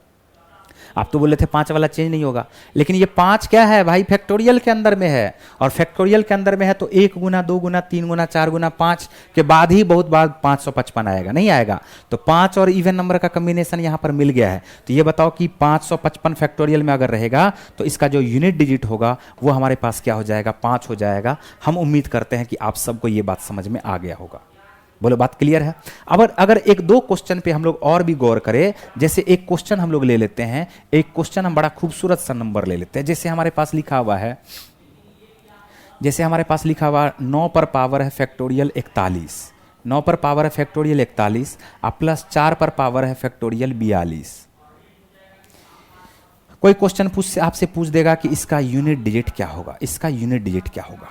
आप तो बोले थे 5 वाला चेंज नहीं होगा, लेकिन ये 5 क्या है भाई, फैक्टोरियल के अंदर में है, और फैक्टोरियल के अंदर में है तो 1 गुना 2 गुना 3 गुना 4 गुना 5 के बाद ही बहुत बार 555 आएगा, नहीं आएगा। तो 5 और इवन नंबर का कम्बिनेशन यहाँ पर मिल गया है। तो ये बताओ कि 555 फैक्टोरियल में अगर रहेगा तो इसका जो यूनिट डिजिट होगा वो हमारे पास क्या हो जाएगा, 5 हो जाएगा। हम उम्मीद करते हैं कि आप सबको ये बात समझ में आ गया होगा। बोलो बात क्लियर है। अब अगर एक दो क्वेश्चन पे हम लोग और भी गौर करें, जैसे एक क्वेश्चन हम लोग ले लेते हैं, एक क्वेश्चन हम बड़ा खूबसूरत सा नंबर ले लेते हैं। जैसे हमारे पास लिखा हुआ है, 9 पर पावर है फैक्टोरियल 41, 9 पर पावर है फैक्टोरियल 41 और प्लस 4 पर पावर है फैक्टोरियल 42। कोई क्वेश्चन आपसे पूछ देगा कि इसका यूनिट डिजिट क्या होगा, इसका यूनिट डिजिट क्या होगा।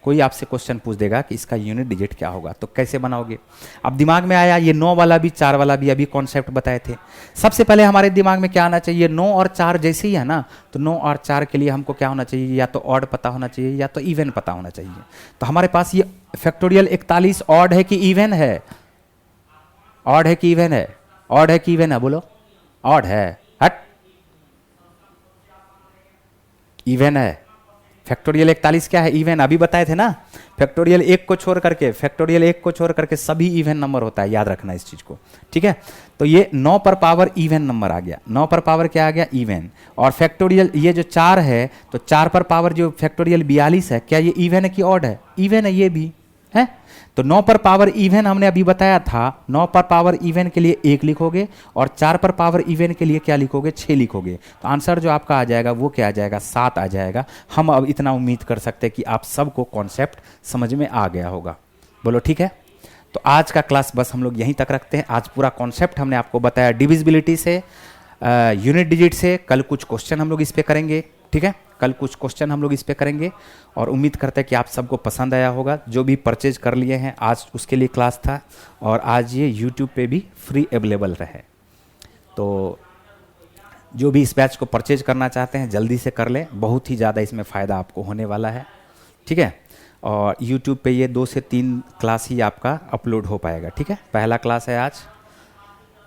कोई आपसे क्वेश्चन पूछ देगा कि इसका यूनिट डिजिट क्या होगा, तो कैसे बनाओगे। अब दिमाग में आया ये 9 वाला भी 4 वाला भी, अभी कॉन्सेप्ट बताए थे। सबसे पहले हमारे दिमाग में क्या आना चाहिए, 9 और 4 जैसे ही है ना, तो 9 और 4 के लिए हमको क्या होना चाहिए, या तो ऑड पता होना चाहिए या तो इवन पता होना चाहिए। तो हमारे पास ये फैक्टोरियल 41 ऑड है कि इवन है, ऑड है कि इवन है, ऑड है कि इवन है, बोलो ऑड है, हट इवन है। फैक्टोरियल 41 क्या है, इवन, अभी बताए थे ना। फैक्टोरियल 1 को छोड़ करके सभी इवन नंबर होता है, याद रखना इस चीज को, ठीक है। तो ये 9 पर पावर इवन नंबर आ गया, 9 पर पावर क्या आ गया, इवन। और फैक्टोरियल ये जो 4 है, तो 4 पर पावर जो फैक्टोरियल 42 है, क्या ये इवन है कि ऑड है, इवन है, ये भी है। तो 9 पर पावर इवन हमने अभी बताया था, 9 पर पावर इवन के लिए 1 लिखोगे और 4 पर पावर इवन के लिए क्या लिखोगे, 6 लिखोगे। तो आंसर जो आपका आ जाएगा वो क्या आ जाएगा, 7 आ जाएगा। हम अब इतना उम्मीद कर सकते हैं कि आप सबको कॉन्सेप्ट समझ में आ गया होगा। बोलो ठीक है। तो आज का क्लास बस हम लोग यहीं तक रखते हैं। आज पूरा कॉन्सेप्ट हमने आपको बताया डिविजिबिलिटी से, यूनिट डिजिट से। कल कुछ क्वेश्चन हम लोग इस पे करेंगे, ठीक है, कल कुछ क्वेश्चन हम लोग इस पे करेंगे और उम्मीद करते हैं कि आप सबको पसंद आया होगा। जो भी परचेज कर लिए हैं आज उसके लिए क्लास था, और आज ये यूट्यूब पे भी फ्री अवेलेबल रहे। तो जो भी इस बैच को परचेज करना चाहते हैं जल्दी से कर लें, बहुत ही ज़्यादा इसमें फ़ायदा आपको होने वाला है, ठीक है। और यूट्यूब पे ये 2 से 3 क्लास ही आपका अपलोड हो पाएगा, ठीक है। पहला क्लास है आज,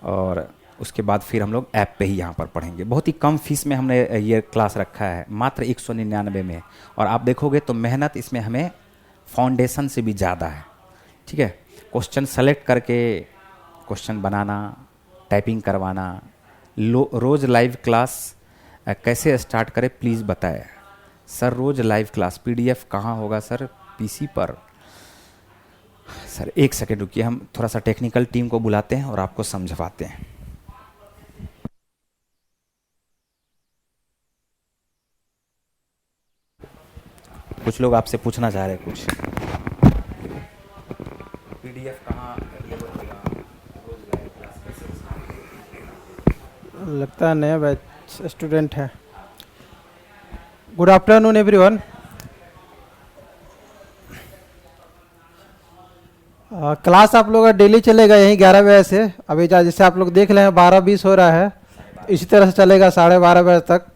और उसके बाद फिर हम लोग ऐप पे ही यहाँ पर पढ़ेंगे। बहुत ही कम फीस में हमने ये क्लास रखा है, मात्र 199 में। और आप देखोगे तो मेहनत इसमें हमें फाउंडेशन से भी ज़्यादा है, ठीक है। क्वेश्चन सेलेक्ट करके क्वेश्चन बनाना, टाइपिंग करवाना। रोज़ लाइव क्लास कैसे स्टार्ट करें प्लीज़ बताएं सर। रोज़ लाइव क्लास पीडीएफ कहाँ होगा सर, पीसी पर। सर एक सेकेंड रुकिए, हम थोड़ा सा टेक्निकल टीम को बुलाते हैं और आपको समझवाते हैं। कुछ लोग आपसे पूछना चाह रहे हैं कुछ, पीडीएफ कहाँ अवेलेबल होगा, रोज लाइव क्लास कैसे। लगता है नया बैच स्टूडेंट है। Good afternoon everyone. क्लास आप लोग का डेली चलेगा यहीं 11 बजे से। अभी जैसे आप लोग देख रहे हैं 12:20 हो रहा है, इसी तरह से चलेगा 12:30 बजे तक,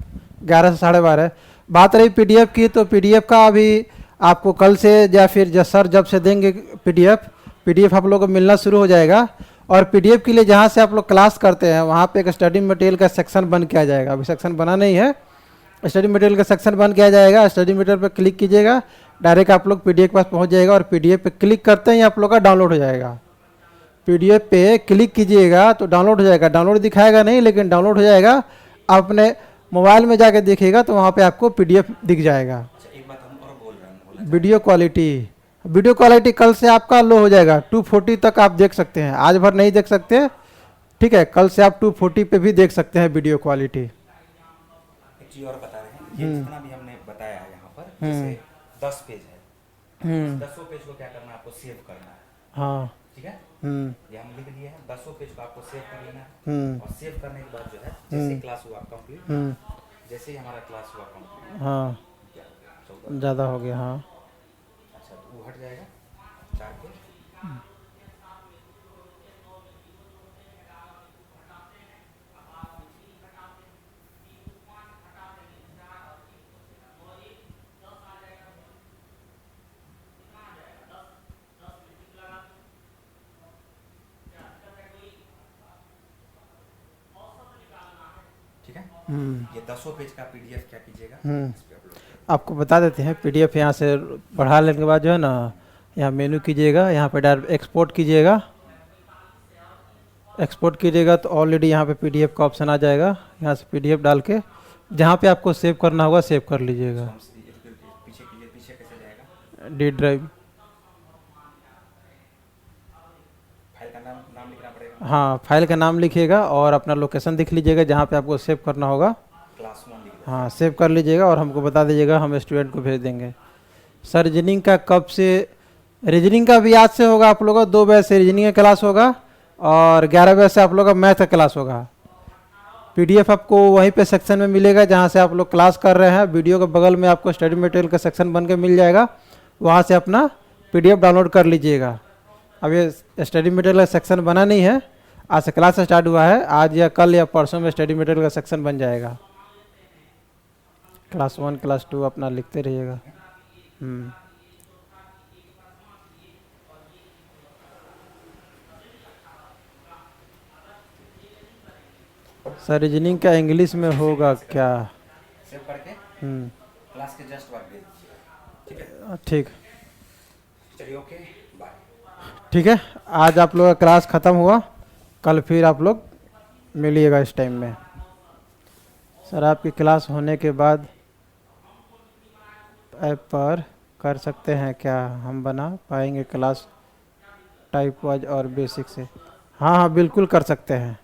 11 से 12:30। बात रही पीडीएफ की, तो पीडीएफ का अभी आपको कल से या फिर सर जब से देंगे पीडीएफ आप लोगों को मिलना शुरू हो जाएगा। और पीडीएफ के लिए जहाँ से आप लोग क्लास करते हैं वहाँ पे एक स्टडी मटेरियल का सेक्शन बन के आ जाएगा। अभी सेक्शन बना नहीं है, स्टडी मटेरियल का सेक्शन बन के आ जाएगा। स्टडी मटेरियल पर क्लिक कीजिएगा, डायरेक्ट आप लोग पीडीएफ के पास पहुँच जाएगा। और पीडीएफ पे क्लिक करते ही आप लोग का डाउनलोड हो जाएगा। पीडीएफ पे क्लिक कीजिएगा तो डाउनलोड हो जाएगा। डाउनलोड दिखाएगा नहीं, लेकिन डाउनलोड हो जाएगा। आप अपने मोबाइल में जाके देखिएगा तो वहाँ पे आपको पीडीएफ दिख जाएगा। एक बात हम और बोल रहे हैं, वीडियो क्वालिटी कल से आपका लो हो जाएगा, 240 तक आप देख सकते हैं। आज भर नहीं देख सकते, ठीक है। कल से आप 240 पे भी देख सकते हैं वीडियो क्वालिटी। एक चीज और बता रहे हैं, ये जितना भी हमने बताया है यहाँ पर, जैसे 10 पेज है, 10 पेज को क्या करना है, आपको सेव करना है, हाँ, ठीक है। ये हम लिख दिए हैं, 10 पेज को आपको सेव कर लेना है। और सेव करने के बाद जो है, जैसे क्लास हुआ कंप्लीट, जैसे ही हमारा क्लास हुआ कंप्लीट, हाँ, क्या हो गया, 14 ज़्यादा हो गया, हाँ। अच्छा, तो वो हट जाएगा 4 पेज। ठीक है। हम्म। ये 10 पेज का पीडीएफ क्या कीजिएगा, हम्म। इस पे अपलोड आपको बता देते हैं, पीडीएफ यहाँ से बढ़ा लेने के बाद जो है ना, यहाँ मेनू कीजिएगा, यहाँ पे डायरेक्ट एक्सपोर्ट कीजिएगा। एक्सपोर्ट कीजिएगा तो ऑलरेडी यहाँ पे पीडीएफ का ऑप्शन आ जाएगा। यहाँ से पीडीएफ डाल के जहाँ पे आपको सेव करना होगा सेव कर लीजिएगा। पीछे कीजिए, पीछे कैसे जाएगा, डी ड्राइव। फाइल का नाम लिखना पड़ेगा। हाँ, फाइल का नाम लिखिएगा और अपना लोकेशन लिख लीजिएगा जहाँ पे आपको सेव करना होगा। क्लास 1 लिख दो। हाँ, सेव कर लीजिएगा और हमको बता दीजिएगा, हम स्टूडेंट को भेज देंगे। सर रीजनिंग का कब से? रीजनिंग का भी आज से होगा आप लोगों का। 2 बजे से रीजनिंग का क्लास होगा और 11 बजे से आप लोगों का मैथ का क्लास होगा। पीडीएफ आपको वहीं पे सेक्शन में मिलेगा जहाँ से आप लोग क्लास कर रहे हैं। वीडियो के बगल में आपको स्टडी मटेरियल का सेक्शन बन के मिल जाएगा, वहाँ से अपना पीडीएफ डाउनलोड कर लीजिएगा। अब ये स्टडी मटेरियल का सेक्शन बना नहीं है, आज से क्लास स्टार्ट हुआ है। आज या कल या परसों में स्टडी मटेरियल का सेक्शन बन जाएगा। क्लास 1 क्लास 2 अपना लिखते रहिएगा। सर रीजनिंग का इंग्लिश में होगा क्या? सेव करके क्लास के जस्ट बाद भेज दीजिएगा, ठीक है। ठीक, चलिए, ओके, बाय। ठीक है। आज आप लोग का क्लास ख़त्म हुआ, कल फिर आप लोग मिलिएगा इस टाइम में। सर आपकी क्लास होने के बाद ऐप पर कर सकते हैं क्या? हम बना पाएंगे क्लास टाइप वाइज और बेसिक से? हाँ हाँ, बिल्कुल कर सकते हैं।